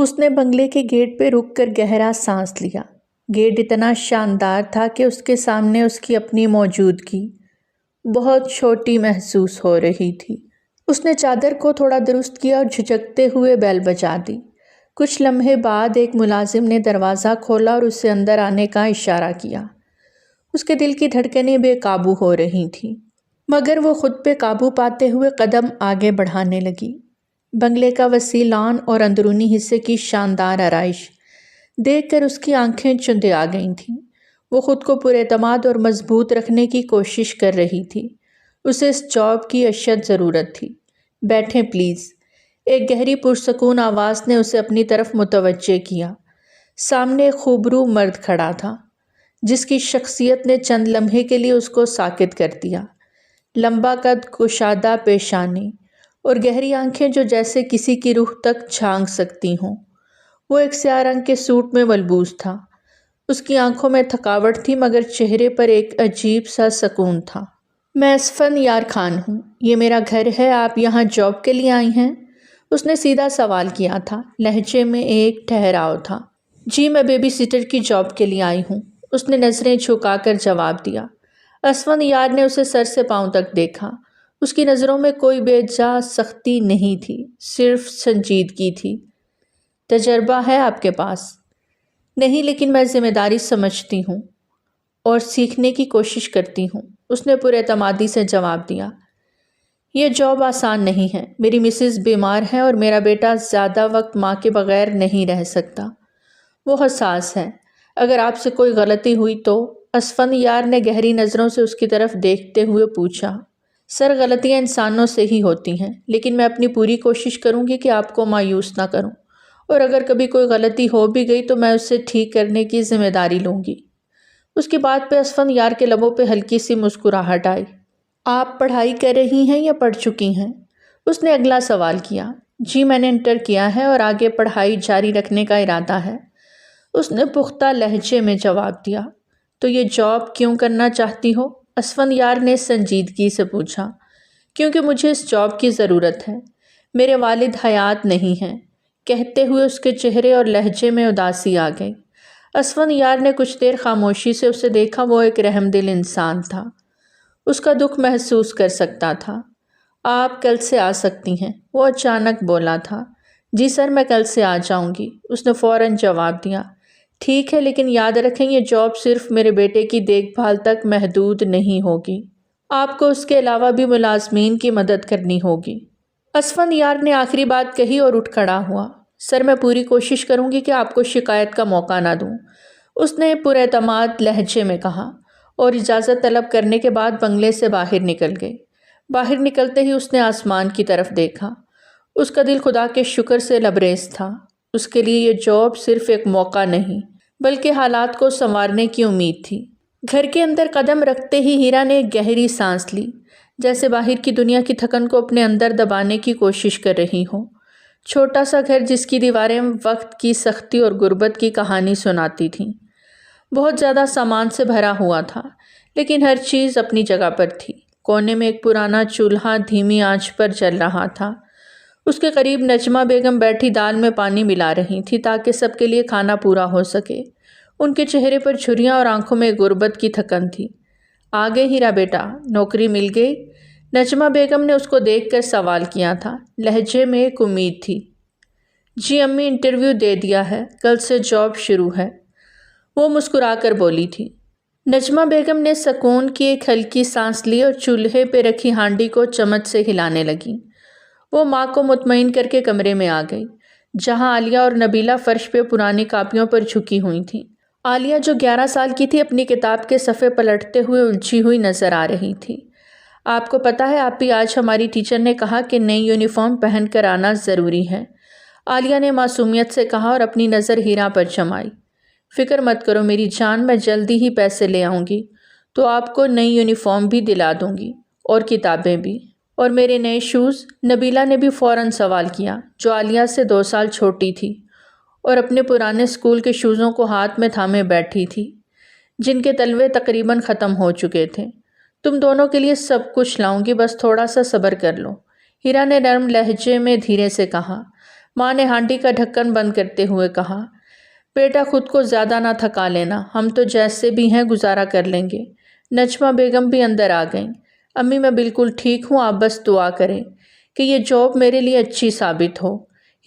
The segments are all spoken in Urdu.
اس نے بنگلے کے گیٹ پہ رک کر گہرا سانس لیا۔ گیٹ اتنا شاندار تھا کہ اس کے سامنے اس کی اپنی موجودگی بہت چھوٹی محسوس ہو رہی تھی۔ اس نے چادر کو تھوڑا درست کیا اور جھجکتے ہوئے بیل بجا دی۔ کچھ لمحے بعد ایک ملازم نے دروازہ کھولا اور اسے اندر آنے کا اشارہ کیا۔ اس کے دل کی دھڑکنیں بے قابو ہو رہی تھیں، مگر وہ خود پہ قابو پاتے ہوئے قدم آگے بڑھانے لگی۔ بنگلے کا وسیع لان اور اندرونی حصے کی شاندار آرائش دیکھ کر اس کی آنکھیں چندے آ گئی تھیں۔ وہ خود کو پر اعتماد اور مضبوط رکھنے کی کوشش کر رہی تھی۔ اسے اس جاب کی اشد ضرورت تھی۔ بیٹھیں پلیز، ایک گہری پرسکون آواز نے اسے اپنی طرف متوجہ کیا۔ سامنے ایک خوبرو مرد کھڑا تھا جس کی شخصیت نے چند لمحے کے لیے اس کو ساکت کر دیا۔ لمبا قد، کشادہ پیشانی اور گہری آنکھیں جو جیسے کسی کی روح تک جھانک سکتی ہوں۔ وہ ایک سیاہ رنگ کے سوٹ میں ملبوس تھا۔ اس کی آنکھوں میں تھکاوٹ تھی مگر چہرے پر ایک عجیب سا سکون تھا۔ میں اسفندیار خان ہوں، یہ میرا گھر ہے، آپ یہاں جاب کے لیے آئی ہیں؟ اس نے سیدھا سوال کیا تھا، لہجے میں ایک ٹھہراؤ تھا۔ جی میں بیبی سیٹر کی جاب کے لیے آئی ہوں، اس نے نظریں جھکا کر جواب دیا۔ اسفندیار نے اسے سر سے پاؤں تک دیکھا۔ اس کی نظروں میں کوئی بے جا سختی نہیں تھی، صرف سنجیدگی تھی۔ تجربہ ہے آپ کے پاس؟ نہیں، لیکن میں ذمہ داری سمجھتی ہوں اور سیکھنے کی کوشش کرتی ہوں، اس نے پر اعتمادی سے جواب دیا۔ یہ جاب آسان نہیں ہے، میری مسز بیمار ہے اور میرا بیٹا زیادہ وقت ماں کے بغیر نہیں رہ سکتا۔ وہ حساس ہے، اگر آپ سے کوئی غلطی ہوئی تو؟ اسفندیار نے گہری نظروں سے اس کی طرف دیکھتے ہوئے پوچھا۔ سر، غلطیاں انسانوں سے ہی ہوتی ہیں، لیکن میں اپنی پوری کوشش کروں گی کہ آپ کو مایوس نہ کروں، اور اگر کبھی کوئی غلطی ہو بھی گئی تو میں اسے ٹھیک کرنے کی ذمہ داری لوں گی۔ اس کی بات پہ اسفندیار کے لبوں پہ ہلکی سی مسکراہٹ آئی۔ آپ پڑھائی کر رہی ہیں یا پڑھ چکی ہیں؟ اس نے اگلا سوال کیا۔ جی میں نے انٹر کیا ہے اور آگے پڑھائی جاری رکھنے کا ارادہ ہے، اس نے پختہ لہجے میں جواب دیا۔ تو یہ جاب کیوں کرنا چاہتی ہو؟ اسفندیار نے سنجیدگی سے پوچھا۔ کیونکہ مجھے اس جاب کی ضرورت ہے، میرے والد حیات نہیں ہیں، کہتے ہوئے اس کے چہرے اور لہجے میں اداسی آ گئی۔ اسفندیار نے کچھ دیر خاموشی سے اسے دیکھا۔ وہ ایک رحم دل انسان تھا، اس کا دکھ محسوس کر سکتا تھا۔ آپ کل سے آ سکتی ہیں، وہ اچانک بولا تھا۔ جی سر، میں کل سے آ جاؤں گی، اس نے فوراً جواب دیا۔ ٹھیک ہے، لیکن یاد رکھیں یہ جاب صرف میرے بیٹے کی دیکھ بھال تک محدود نہیں ہوگی، آپ کو اس کے علاوہ بھی ملازمین کی مدد کرنی ہوگی۔ اسفندیار نے آخری بات کہی اور اٹھ کھڑا ہوا۔ سر، میں پوری کوشش کروں گی کہ آپ کو شکایت کا موقع نہ دوں، اس نے پر اعتماد لہجے میں کہا، اور اجازت طلب کرنے کے بعد بنگلے سے باہر نکل گئی۔ باہر نکلتے ہی اس نے آسمان کی طرف دیکھا۔ اس کا دل خدا کے شکر سے لبریز تھا۔ اس کے لیے یہ جاب صرف ایک موقع نہیں بلکہ حالات کو سنوارنے کی امید تھی۔ گھر کے اندر قدم رکھتے ہی ہیرا نے ایک گہری سانس لی، جیسے باہر کی دنیا کی تھکن کو اپنے اندر دبانے کی کوشش کر رہی ہو۔ چھوٹا سا گھر جس کی دیواریں وقت کی سختی اور غربت کی کہانی سناتی تھیں، بہت زیادہ سامان سے بھرا ہوا تھا، لیکن ہر چیز اپنی جگہ پر تھی۔ کونے میں ایک پرانا چولہا دھیمی آنچ پر جل رہا تھا۔ اس کے قریب نجمہ بیگم بیٹھی دال میں پانی ملا رہی تھی تاکہ سب کے لیے کھانا پورا ہو سکے۔ ان کے چہرے پر جھریاں اور آنکھوں میں غربت کی تھکن تھی۔ آگے ہیرا بیٹا، نوکری مل گئی؟ نجمہ بیگم نے اس کو دیکھ کر سوال کیا تھا، لہجے میں ایک امید تھی۔ جی امی، انٹرویو دے دیا ہے، کل سے جاب شروع ہے، وہ مسکرا کر بولی تھی۔ نجمہ بیگم نے سکون کی ایک ہلکی سانس لی اور چولہے پہ رکھی ہانڈی کو چمچ سے ہلانے لگی۔ وہ ماں کو مطمئن کر کے کمرے میں آ گئی، جہاں عالیہ اور نبیلہ فرش پہ پرانی کاپیوں پر جھکی ہوئی تھیں۔ عالیہ جو 11 سال کی تھی اپنی کتاب کے صفحے پلٹتے ہوئے الجھی ہوئی نظر آ رہی تھی۔ آپ کو پتہ ہے آپ بھی آج ہماری ٹیچر نے کہا کہ نئی یونیفارم پہن کر آنا ضروری ہے، عالیہ نے معصومیت سے کہا اور اپنی نظر ہیرا پر جمائی۔ فکر مت کرو میری جان، میں جلدی ہی پیسے لے آؤں گی تو آپ کو نئی یونیفارم بھی دلا دوں گی اور کتابیں بھی، اور میرے نئے شوز؟ نبیلہ نے بھی فوراً سوال کیا، جو عالیہ سے 2 سال چھوٹی تھی اور اپنے پرانے اسکول کے شوزوں کو ہاتھ میں تھامے بیٹھی تھی، جن کے تلوے تقریباً ختم ہو چکے تھے۔ تم دونوں کے لیے سب کچھ لاؤں گی، بس تھوڑا سا صبر کر لو، ہیرا نے نرم لہجے میں دھیرے سے کہا۔ ماں نے ہانڈی کا ڈھکن بند کرتے ہوئے کہا۔ بیٹا خود کو زیادہ نہ تھکا لینا، ہم تو جیسے بھی ہیں گزارا کر لیں گے۔ نجمہ بیگم بھی اندر آ گئیں۔ امی میں بالکل ٹھیک ہوں، آپ بس دعا کریں کہ یہ جاب میرے لیے اچھی ثابت ہو،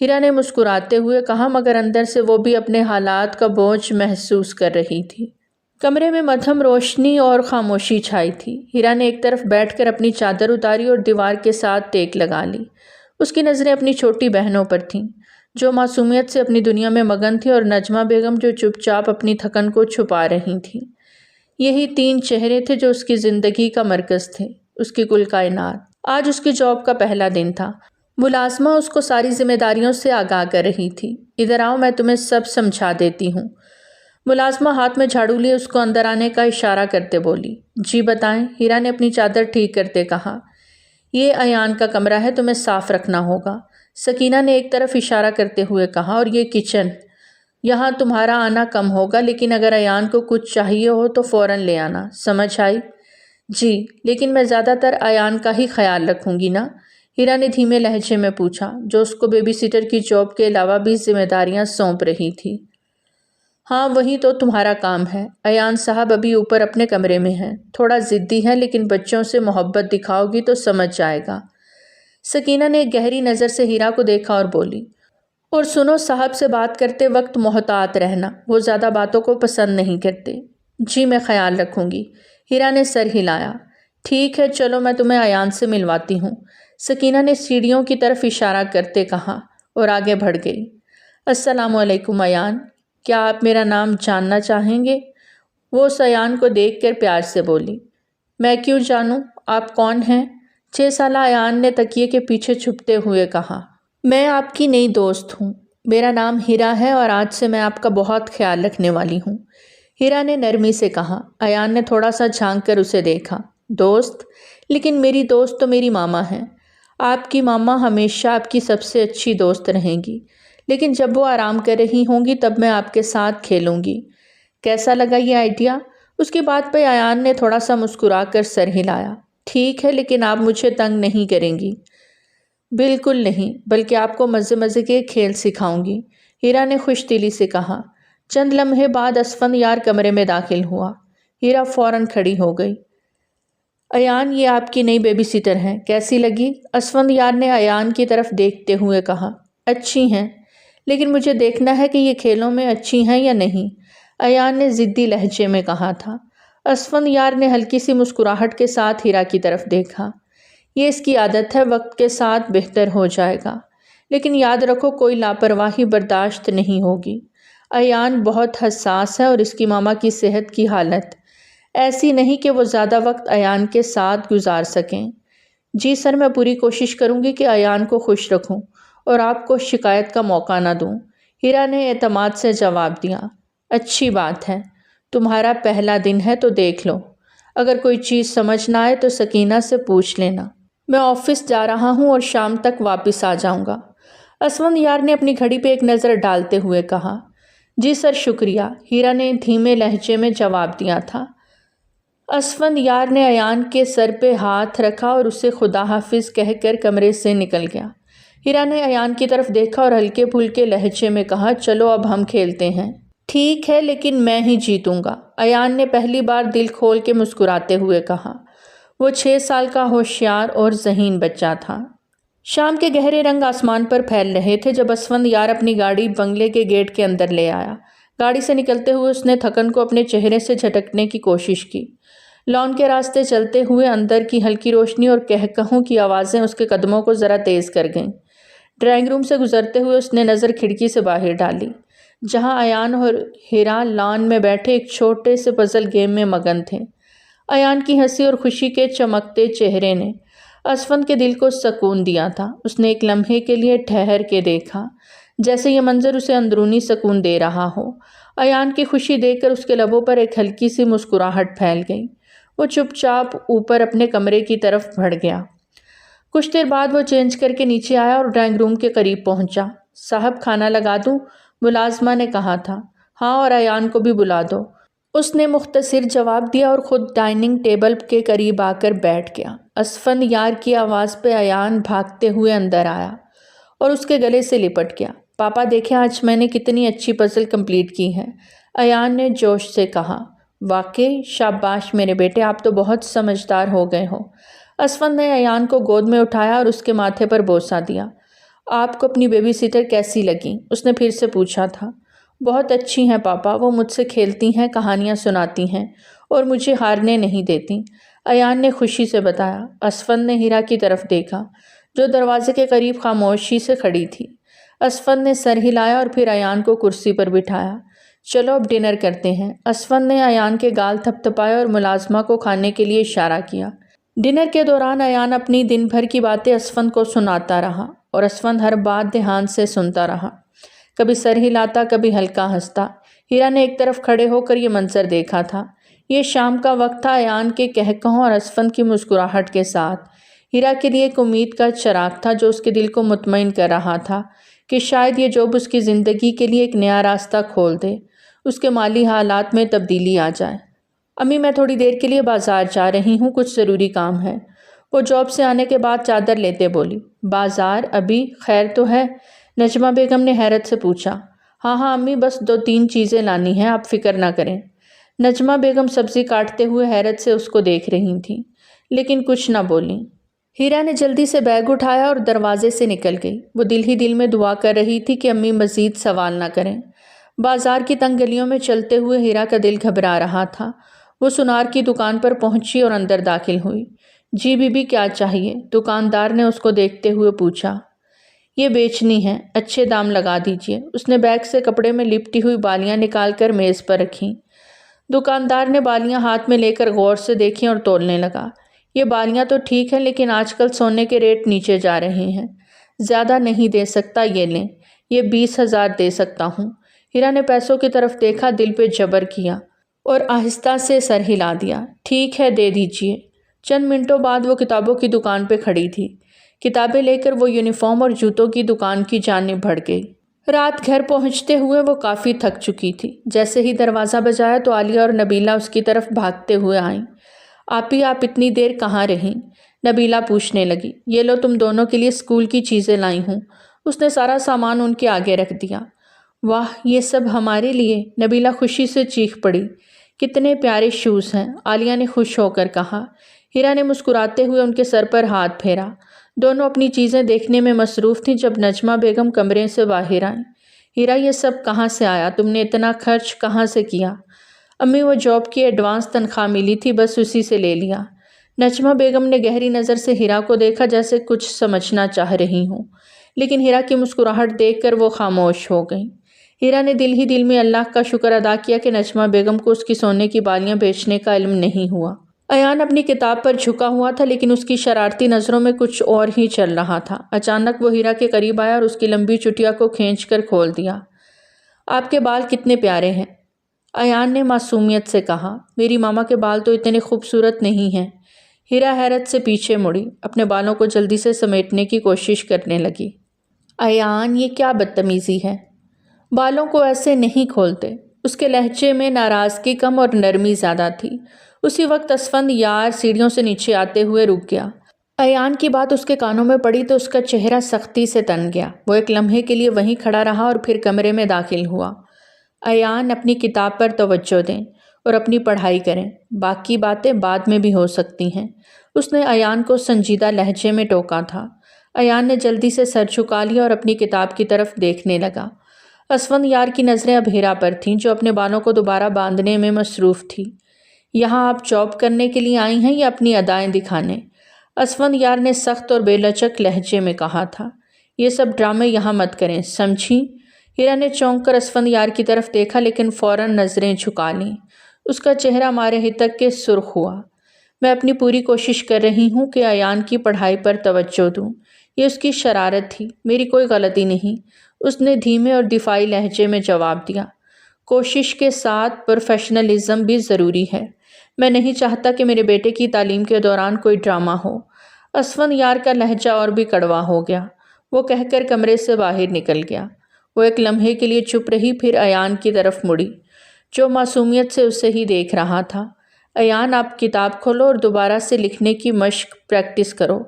ہیرا نے مسکراتے ہوئے کہا، مگر اندر سے وہ بھی اپنے حالات کا بوجھ محسوس کر رہی تھی۔ کمرے میں مدھم روشنی اور خاموشی چھائی تھی۔ ہیرا نے ایک طرف بیٹھ کر اپنی چادر اتاری اور دیوار کے ساتھ ٹیک لگا لی۔ اس کی نظریں اپنی چھوٹی بہنوں پر تھیں، جو معصومیت سے اپنی دنیا میں مگن تھی، اور نجمہ بیگم جو چپ چاپ اپنی تھکن کو چھپا رہی تھیں۔ یہی 3 چہرے تھے جو اس کی زندگی کا مرکز تھے، اس کی کل کائنات۔ آج اس کی جاب کا پہلا دن تھا۔ ملازمہ اس کو ساری ذمہ داریوں سے آگاہ کر رہی تھی۔ ادھر آؤ، میں تمہیں سب سمجھا دیتی ہوں۔ ملازمہ ہاتھ میں جھاڑو لیے اس کو اندر آنے کا اشارہ کرتے بولی۔ جی بتائیں، ہیرا نے اپنی چادر ٹھیک کرتے کہا۔ یہ ایان کا کمرہ ہے، تمہیں صاف رکھنا ہوگا، سکینہ نے ایک طرف اشارہ کرتے ہوئے کہا، اور یہ کچن، یہاں تمہارا آنا کم ہوگا، لیکن اگر ایان کو کچھ چاہیے ہو تو فوراً لے آنا، سمجھ آئی؟ جی، لیکن میں زیادہ تر ایان کا ہی خیال رکھوں گی نا؟ ہیرا نے دھیمے لہجے میں پوچھا، جو اس کو بیبی سیٹر کی جاب کے علاوہ بھی ذمہ داریاں سونپ رہی تھی۔ ہاں، وہی تو تمہارا کام ہے۔ ایان صاحب ابھی اوپر اپنے کمرے میں ہیں، تھوڑا ضدی ہے، لیکن بچوں سے محبت دکھاؤ گی تو سمجھ جائے گا۔ سکینہ نے ایک گہری نظر سے ہیرا کو دیکھا اور بولی، اور سنو، صاحب سے بات کرتے وقت محتاط رہنا، وہ زیادہ باتوں کو پسند نہیں کرتے۔ جی، میں خیال رکھوں گی، ہیرا نے سر ہلایا۔ ٹھیک ہے، چلو میں تمہیں ایان سے ملواتی ہوں، سکینہ نے سیڑھیوں کی طرف اشارہ کرتے کہا اور آگے بڑھ گئی۔ السلام علیکم ایان، کیا آپ میرا نام جاننا چاہیں گے؟ وہ اس ایان کو دیکھ کر پیار سے بولی۔ میں کیوں جانوں، آپ کون ہیں؟ 6 سالہ ایان نے تکیے کے پیچھے چھپتے ہوئے کہا۔ میں آپ کی نئی دوست ہوں، میرا نام ہیرا ہے، اور آج سے میں آپ کا بہت خیال رکھنے والی ہوں، ہیرا نے نرمی سے کہا۔ ایان نے تھوڑا سا جھانک کر اسے دیکھا۔ دوست؟ لیکن میری دوست تو میری ماما ہے۔ آپ کی ماما ہمیشہ آپ کی سب سے اچھی دوست رہیں گی، لیکن جب وہ آرام کر رہی ہوں گی تب میں آپ کے ساتھ کھیلوں گی۔ کیسا لگا یہ آئیڈیا؟ اس کی بات پہ ایان نے تھوڑا سا مسکرا کر سر ہلایا۔ ٹھیک ہے، لیکن آپ مجھے تنگ نہیں کریں گی؟ بالکل نہیں، بلکہ آپ کو مزے مزے کے کھیل سکھاؤں گی، ہیرا نے خوش دلی سے کہا۔ چند لمحے بعد اسفندیار کمرے میں داخل ہوا۔ ہیرا فوراً کھڑی ہو گئی۔ ایان، یہ آپ کی نئی بیبی سیٹر ہیں، کیسی لگی؟ اسفندیار نے ایان کی طرف دیکھتے ہوئے کہا۔ اچھی ہیں، لیکن مجھے دیکھنا ہے کہ یہ کھیلوں میں اچھی ہیں یا نہیں، ایان نے ضدی لہجے میں کہا تھا۔ اسفندیار نے ہلکی سی مسکراہٹ کے ساتھ ہیرا کی طرف دیکھا۔ یہ اس کی عادت ہے، وقت کے ساتھ بہتر ہو جائے گا، لیکن یاد رکھو کوئی لاپرواہی برداشت نہیں ہوگی۔ ایان بہت حساس ہے، اور اس کی ماما کی صحت کی حالت ایسی نہیں کہ وہ زیادہ وقت ایان کے ساتھ گزار سکیں۔ جی سر، میں پوری کوشش کروں گی کہ ایان کو خوش رکھوں اور آپ کو شکایت کا موقع نہ دوں، ہیرا نے اعتماد سے جواب دیا۔ اچھی بات ہے، تمہارا پہلا دن ہے تو دیکھ لو، اگر کوئی چیز سمجھ نہ آئے تو سکینہ سے پوچھ لینا۔ میں آفس جا رہا ہوں اور شام تک واپس آ جاؤں گا، اسفندیار نے اپنی گھڑی پہ ایک نظر ڈالتے ہوئے کہا۔ جی سر، شکریہ، ہیرا نے دھیمے لہجے میں جواب دیا تھا۔ اسفندیار نے ایان کے سر پہ ہاتھ رکھا اور اسے خدا حافظ کہہ کر کمرے سے نکل گیا۔ ہیرا نے ایان کی طرف دیکھا اور ہلکے پھلکے لہجے میں کہا، چلو اب ہم کھیلتے ہیں۔ ٹھیک ہے، لیکن میں ہی جیتوں گا، ایان نے پہلی بار دل کھول کے مسکراتے ہوئے کہا۔ وہ 6 سال کا ہوشیار اور ذہین بچہ تھا۔ شام کے گہرے رنگ آسمان پر پھیل رہے تھے جب اسفندیار اپنی گاڑی بنگلے کے گیٹ کے اندر لے آیا۔ گاڑی سے نکلتے ہوئے اس نے تھکن کو اپنے چہرے سے جھٹکنے کی کوشش کی۔ لان کے راستے چلتے ہوئے اندر کی ہلکی روشنی اور کہکہوں کی آوازیں اس کے قدموں کو ذرا تیز کر گئیں۔ ڈرائنگ روم سے گزرتے ہوئے اس نے نظر کھڑکی سے باہر ڈالی، جہاں ایان اور ہیرا لان میں بیٹھے ایک چھوٹے سے پزل گیم میں مگن تھے۔ ایان کی ہنسی اور خوشی کے چمکتے چہرے نے اسفند کے دل کو سکون دیا تھا۔ اس نے ایک لمحے کے لیے ٹھہر کے دیکھا، جیسے یہ منظر اسے اندرونی سکون دے رہا ہو۔ ایان کی خوشی دیکھ کر اس کے لبوں پر ایک ہلکی سی مسکراہٹ پھیل گئی۔ وہ چپ چاپ اوپر اپنے کمرے کی طرف بڑھ گیا۔ کچھ دیر بعد وہ چینج کر کے نیچے آیا اور ڈرائنگ روم کے قریب پہنچا۔ صاحب، کھانا لگا دوں؟ ملازمہ نے کہا تھا۔ ہاں، اور ایان کو بھی بلا دو، اس نے مختصر جواب دیا اور خود ڈائننگ ٹیبل کے قریب آ کر بیٹھ گیا۔ اسفندیار کی آواز پہ ایان بھاگتے ہوئے اندر آیا اور اس کے گلے سے لپٹ گیا۔ پاپا دیکھیں آج میں نے کتنی اچھی پزل کمپلیٹ کی ہے، ایان نے جوش سے کہا۔ واقعی شاباش میرے بیٹے، آپ تو بہت سمجھدار ہو گئے ہو۔ اسفند نے ایان کو گود میں اٹھایا اور اس کے ماتھے پر بوسہ دیا۔ آپ کو اپنی بیبی سیٹر کیسی لگیں؟ اس نے پھر سے پوچھا تھا۔ بہت اچھی ہیں پاپا، وہ مجھ سے کھیلتی ہیں، کہانیاں سناتی ہیں اور مجھے ہارنے نہیں دیتی، ایان نے خوشی سے بتایا۔ اسفند نے ہیرا کی طرف دیکھا جو دروازے کے قریب خاموشی سے کھڑی تھی۔ اسفند نے سر ہلایا اور پھر ایان کو کرسی پر بٹھایا۔ چلو اب ڈنر کرتے ہیں۔ اسفند نے ایان کے گال تھپ تھپائے اور ملازمہ کو کھانے کے لیے اشارہ کیا۔ ڈنر کے دوران ایان اپنی دن بھر کی باتیں اسفند کو سناتا رہا اور اسفند ہر بات دھیان سے سنتا رہا، کبھی سر ہلاتا، کبھی ہلکا ہنستا۔ ہیرا نے ایک طرف کھڑے ہو کر یہ منظر دیکھا تھا۔ یہ شام کا وقت تھا، ایان کے کہکہوں اور اسفند کی مسکراہٹ کے ساتھ ہیرا کے لیے ایک امید کا چراغ تھا جو اس کے دل کو مطمئن کر رہا تھا کہ شاید یہ جاب اس کی زندگی کے لیے ایک نیا راستہ کھول دے، اس کے مالی حالات میں تبدیلی آ جائے۔ امی میں تھوڑی دیر کے لیے بازار جا رہی ہوں، کچھ ضروری کام ہے، وہ جاب سے آنے کے بعد چادر لیتے بولی۔ بازار؟ ابھی؟ خیر تو ہے؟ نجمہ بیگم نے حیرت سے پوچھا۔ ہاں امی، بس 2-3 چیزیں لانی ہیں، آپ فکر نہ کریں۔ نجمہ بیگم سبزی کاٹتے ہوئے حیرت سے اس کو دیکھ رہی تھیں لیکن کچھ نہ بولیں۔ ہیرا نے جلدی سے بیگ اٹھایا اور دروازے سے نکل گئی۔ وہ دل ہی دل میں دعا کر رہی تھی کہ امی مزید سوال نہ کریں۔ بازار کی تنگ گلیوں میں چلتے ہوئے ہیرا کا دل گھبرا رہا تھا۔ وہ سونار کی دکان پر پہنچی اور اندر داخل ہوئی۔ جی بی بی، کیا چاہیے؟ دکاندار نے اس کو دیکھتے ہوئے پوچھا۔ یہ بیچنی ہے، اچھے دام لگا دیجیے۔ اس نے بیگ سے کپڑے میں لپٹی ہوئی بالیاں نکال کر میز پر رکھیں۔ دکاندار نے بالیاں ہاتھ میں لے کر غور سے دیکھیں اور تولنے لگا۔ یہ بالیاں تو ٹھیک ہیں لیکن آج کل سونے کے ریٹ نیچے جا رہے ہیں، زیادہ نہیں دے سکتا، یہ لیں، یہ 20,000 دے سکتا ہوں۔ ہیرا نے پیسوں کی طرف دیکھا، دل پہ جبر کیا اور آہستہ سے سر ہلا دیا۔ ٹھیک ہے، دے دیجیے۔ چند منٹوں بعد وہ کتابوں کی دکان پہ کھڑی تھی۔ کتابیں لے کر وہ یونیفارم اور جوتوں کی دکان کی جانب بڑھ گئی۔ رات گھر پہنچتے ہوئے وہ کافی تھک چکی تھی۔ جیسے ہی دروازہ بجایا تو عالیہ اور نبیلہ اس کی طرف بھاگتے ہوئے آئیں۔ آپی، آپ اتنی دیر کہاں رہیں؟ نبیلہ پوچھنے لگی۔ یہ لو، تم دونوں کے لیے اسکول کی چیزیں لائی ہوں۔ اس نے سارا سامان ان کے آگے رکھ دیا۔ واہ، یہ سب ہمارے لیے؟ نبیلہ خوشی سے چیخ پڑی۔ کتنے پیارے شوز ہیں، عالیہ نے خوش ہو کر کہا۔ ہیرا نے مسکراتے ہوئے ان کے سر پر ہاتھ پھیرا۔ دونوں اپنی چیزیں دیکھنے میں مصروف تھیں جب نجمہ بیگم کمرے سے باہر آئیں۔ ہیرا، یہ سب کہاں سے آیا؟ تم نے اتنا خرچ کہاں سے کیا؟ امی، وہ جاب کی ایڈوانس تنخواہ ملی تھی، بس اسی سے لے لیا۔ نجمہ بیگم نے گہری نظر سے ہیرا کو دیکھا جیسے کچھ سمجھنا چاہ رہی ہوں، لیکن ہیرا کی مسکراہٹ دیکھ کر وہ خاموش ہو گئیں۔ ہیرا نے دل ہی دل میں اللہ کا شکر ادا کیا کہ نجمہ بیگم کو اس کی سونے کی بالیاں بیچنے کا علم نہیں ہوا۔ ایان اپنی کتاب پر جھکا ہوا تھا لیکن اس کی شرارتی نظروں میں کچھ اور ہی چل رہا تھا۔ اچانک وہ ہیرا کے قریب آیا اور اس کی لمبی چٹیا کو کھینچ کر کھول دیا۔ آپ کے بال کتنے پیارے ہیں، ایان نے معصومیت سے کہا۔ میری ماما کے بال تو اتنے خوبصورت نہیں ہیں۔ ہیرا حیرت سے پیچھے مڑی، اپنے بالوں کو جلدی سے سمیٹنے کی کوشش کرنے لگی۔ ایان، یہ کیا بدتمیزی ہے؟ بالوں کو ایسے نہیں کھولتے۔ اس کے لہجے میں ناراضگی کم اور نرمی زیادہ تھی۔ اسی وقت اسفند یار سیڑھیوں سے نیچے آتے ہوئے رک گیا۔ ایان کی بات اس کے کانوں میں پڑی تو اس کا چہرہ سختی سے تن گیا۔ وہ ایک لمحے کے لیے وہیں کھڑا رہا اور پھر کمرے میں داخل ہوا۔ ایان، اپنی کتاب پر توجہ دیں اور اپنی پڑھائی کریں، باقی باتیں بعد میں بھی ہو سکتی ہیں، اس نے ایان کو سنجیدہ لہجے میں ٹوکا تھا۔ ایان نے جلدی سے سر جھکا لیا اور اپنی کتاب کی طرف دیکھنے لگا۔ اسفند یار کی نظریں اب ہیرا پر تھیں جو اپنے بالوں کو دوبارہ باندھنے میں مصروف تھی۔ یہاں آپ جاب کرنے کے لیے آئی ہیں یا اپنی ادائیں دکھانے؟ اسفند یار نے سخت اور بے لچک لہجے میں کہا تھا۔ یہ سب ڈرامے یہاں مت کریں، سمجھی؟ ہیرا نے چونک کر اسفند یار کی طرف دیکھا لیکن فوراً نظریں جھکا لیں۔ اس کا چہرہ مارے ہی تک کے سرخ ہوا۔ میں اپنی پوری کوشش کر رہی ہوں کہ ایان کی پڑھائی پر توجہ دوں، یہ اس کی شرارت تھی، میری کوئی غلطی نہیں، اس نے دھیمے اور دفاعی لہجے میں جواب دیا۔ کوشش کے ساتھ پروفیشنلزم بھی ضروری ہے، میں نہیں چاہتا کہ میرے بیٹے کی تعلیم کے دوران کوئی ڈرامہ ہو۔ اسفند یار کا لہجہ اور بھی کڑوا ہو گیا، وہ کہہ کر کمرے سے باہر نکل گیا۔ وہ ایک لمحے کے لیے چپ رہی، پھر ایان کی طرف مڑی جو معصومیت سے اسے ہی دیکھ رہا تھا۔ ایان، آپ کتاب کھولو اور دوبارہ سے لکھنے کی مشق پریکٹس کرو،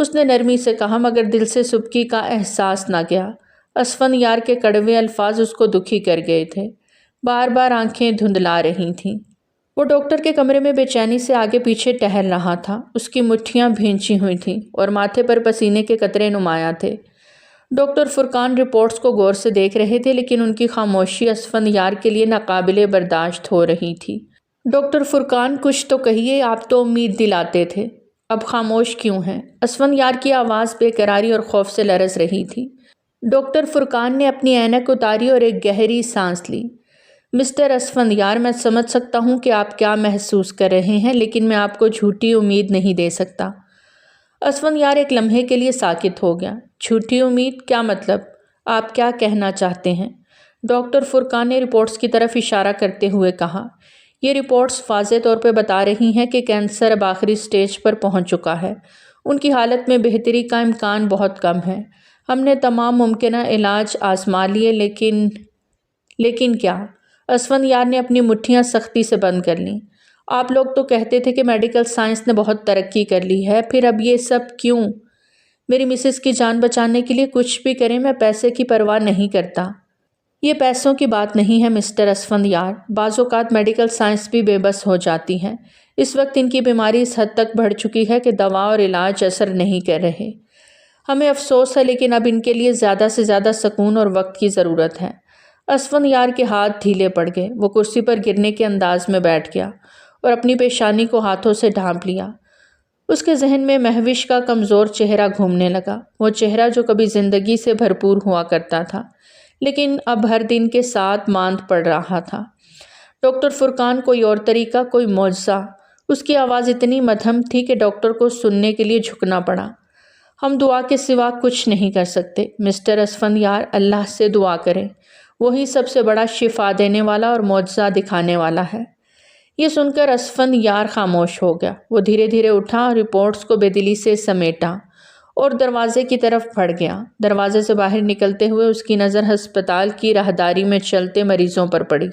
اس نے نرمی سے کہا، مگر دل سے سبکی کا احساس نہ گیا۔ اسفندیار کے کڑوے الفاظ اس کو دکھی کر گئے تھے، بار بار آنکھیں دھندلا رہی تھیں۔ وہ ڈاکٹر کے کمرے میں بے چینی سے آگے پیچھے ٹہل رہا تھا۔ اس کی مٹھیاں بھینچی ہوئی تھیں اور ماتھے پر پسینے کے قطرے نمایاں تھے۔ ڈاکٹر فرقان رپورٹس کو غور سے دیکھ رہے تھے، لیکن ان کی خاموشی اسفندیار کے لیے ناقابل برداشت ہو رہی تھی۔ ڈاکٹر فرقان، کچھ تو کہیے، آپ تو امید دلاتے تھے، اب خاموش کیوں ہیں؟ اسفندیار کی آواز بے قراری اور خوف سے لرز رہی تھی۔ ڈاکٹر فرقان نے اپنی اینک اتاری اور ایک گہری سانس لی۔ مسٹر اسفندیار، میں سمجھ سکتا ہوں کہ آپ کیا محسوس کر رہے ہیں، لیکن میں آپ کو جھوٹی امید نہیں دے سکتا۔ اسفندیار ایک لمحے کے لیے ساکت ہو گیا۔ جھوٹی امید؟ کیا مطلب؟ آپ کیا کہنا چاہتے ہیں؟ ڈاکٹر فرقان نے رپورٹس کی طرف اشارہ کرتے ہوئے کہا، یہ رپورٹس واضح طور پہ بتا رہی ہیں کہ کینسر اب آخری سٹیج پر پہنچ چکا ہے۔ ان کی حالت میں بہتری کا امکان بہت کم ہے۔ ہم نے تمام ممکنہ علاج آزما لیے، لیکن کیا؟ اسفندیار نے اپنی مٹھیاں سختی سے بند کر لیں۔ آپ لوگ تو کہتے تھے کہ میڈیکل سائنس نے بہت ترقی کر لی ہے، پھر اب یہ سب کیوں؟ میری مسز کی جان بچانے کے لیے کچھ بھی کریں، میں پیسے کی پرواہ نہیں کرتا۔ یہ پیسوں کی بات نہیں ہے مسٹر اسفندیار، بعض اوقات میڈیکل سائنس بھی بے بس ہو جاتی ہے۔ اس وقت ان کی بیماری اس حد تک بڑھ چکی ہے کہ دوا اور علاج اثر نہیں کر رہے۔ ہمیں افسوس ہے، لیکن اب ان کے لیے زیادہ سے زیادہ سکون اور وقت کی ضرورت ہے۔ اسفندیار کے ہاتھ ڈھیلے پڑ گئے۔ وہ کرسی پر گرنے کے انداز میں بیٹھ گیا اور اپنی پیشانی کو ہاتھوں سے ڈھانپ لیا۔ اس کے ذہن میں مہوش کا کمزور چہرہ گھومنے لگا، وہ چہرہ جو کبھی زندگی سے بھرپور ہوا کرتا تھا، لیکن اب ہر دن کے ساتھ ماند پڑ رہا تھا۔ ڈاکٹر فرقان، کوئی اور طریقہ، کوئی معجزہ؟ اس کی آواز اتنی مدھم تھی کہ ڈاکٹر کو سننے کے لیے جھکنا پڑا۔ ہم دعا کے سوا کچھ نہیں کر سکتے مسٹر اسفندیار، اللہ سے دعا کریں، وہی سب سے بڑا شفا دینے والا اور معجزہ دکھانے والا ہے۔ یہ سن کر اسفندیار خاموش ہو گیا۔ وہ دھیرے دھیرے اٹھا، رپورٹس کو بے دلی سے سمیٹا اور دروازے کی طرف بڑھ گیا۔ دروازے سے باہر نکلتے ہوئے اس کی نظر ہسپتال کی راہداری میں چلتے مریضوں پر پڑی،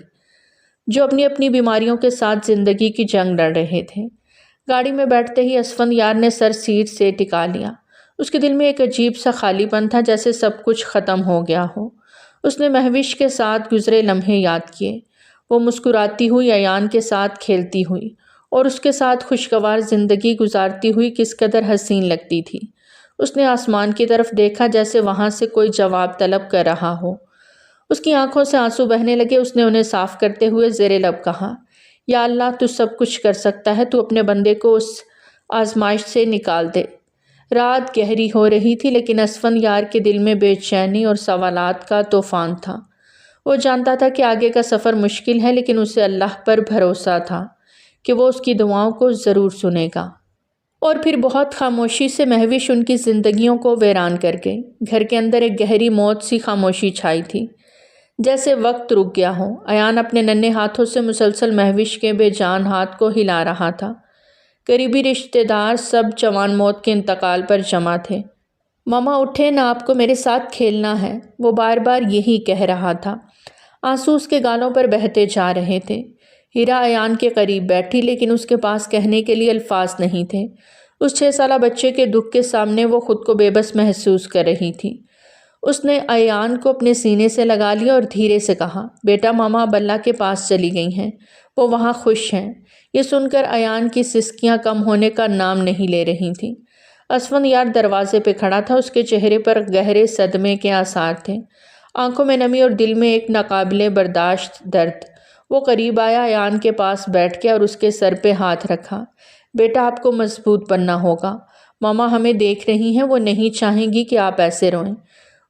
جو اپنی اپنی بیماریوں کے ساتھ زندگی کی جنگ لڑ رہے تھے۔ گاڑی میں بیٹھتے ہی اسفندیار نے سر سیٹ سے ٹکا لیا۔ اس کے دل میں ایک عجیب سا خالی پن تھا، جیسے سب کچھ ختم ہو گیا ہو۔ اس نے مہوش کے ساتھ گزرے لمحے یاد کیے، وہ مسکراتی ہوئی، ایان کے ساتھ کھیلتی ہوئی اور اس کے ساتھ خوشگوار زندگی گزارتی ہوئی کس قدر حسین لگتی تھی۔ اس نے آسمان کی طرف دیکھا، جیسے وہاں سے کوئی جواب طلب کر رہا ہو۔ اس کی آنکھوں سے آنسو بہنے لگے۔ اس نے انہیں صاف کرتے ہوئے زیر لب کہا، یا اللہ، تو سب کچھ کر سکتا ہے، تو اپنے بندے کو اس آزمائش سے نکال دے۔ رات گہری ہو رہی تھی، لیکن اسفندیار کے دل میں بے چینی اور سوالات کا طوفان تھا۔ وہ جانتا تھا کہ آگے کا سفر مشکل ہے، لیکن اسے اللہ پر بھروسہ تھا کہ وہ اس کی دعاؤں کو ضرور سنے گا۔ اور پھر بہت خاموشی سے مہوش ان کی زندگیوں کو ویران کر گئے۔ گھر کے اندر ایک گہری موت سی خاموشی چھائی تھی، جیسے وقت رک گیا ہو۔ ایان اپنے ننھے ہاتھوں سے مسلسل مہوش کے بے جان ہاتھ کو ہلا رہا تھا۔ قریبی رشتہ دار سب جوان موت کے انتقال پر جمع تھے۔ ماما اٹھے نہ، آپ کو میرے ساتھ کھیلنا ہے، وہ بار بار یہی کہہ رہا تھا۔ آنسو اس کے گالوں پر بہتے جا رہے تھے۔ ہیرا ایان کے قریب بیٹھی، لیکن اس کے پاس کہنے کے لیے الفاظ نہیں تھے۔ اس 6 سالہ بچے کے دکھ کے سامنے وہ خود کو بے بس محسوس کر رہی تھی۔ اس نے ایان کو اپنے سینے سے لگا لیا اور دھیرے سے کہا، بیٹا، ماما اب اللہ کے پاس چلی گئی ہیں، وہ وہاں خوش ہیں۔ یہ سن کر ایان کی سسکیاں کم ہونے کا نام نہیں لے رہی تھیں۔ اسفندیار دروازے پہ کھڑا تھا، اس کے چہرے پر گہرے صدمے کے آثار تھے، آنکھوں میں نمی اور دل میں ایک ناقابل برداشت درد۔ وہ قریب آیا، ایان کے پاس بیٹھ گیا اور اس کے سر پہ ہاتھ رکھا۔ بیٹا، آپ کو مضبوط بننا ہوگا، ماما ہمیں دیکھ رہی ہیں، وہ نہیں چاہیں گی کہ آپ ایسے روئیں۔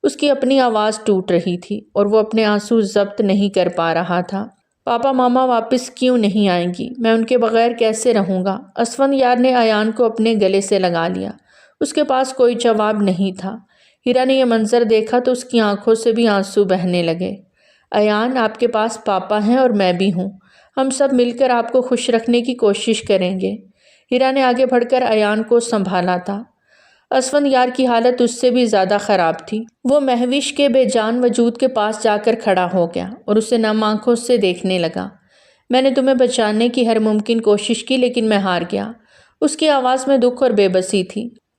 اس کی اپنی آواز ٹوٹ رہی تھی اور وہ اپنے آنسو ضبط نہیں کر پا رہا تھا۔ پاپا، ماما واپس کیوں نہیں آئیں گی؟ میں ان کے بغیر کیسے رہوں گا؟ اسفندیار نے ایان کو اپنے گلے سے لگا لیا۔ اس کے پاس کوئی جواب نہیں تھا۔ ہیرا نے یہ منظر دیکھا تو اس کی آنکھوں سے بھی آنسو بہنے لگے۔ ایان، آپ کے پاس پاپا ہیں اور میں بھی ہوں، ہم سب مل کر آپ کو خوش رکھنے کی کوشش کریں گے۔ ہیرا نے آگے بڑھ کر ایان کو سنبھالا تھا۔ اسفندیار کی حالت اس سے بھی زیادہ خراب تھی۔ وہ مہوش کے بے جان وجود کے پاس جا کر کھڑا ہو گیا اور اسے نم آنکھوں سے دیکھنے لگا۔ میں نے تمہیں بچانے کی ہر ممکن کوشش کی، لیکن میں ہار گیا۔ اس کی آواز میں دکھ اور بے بسی تھی۔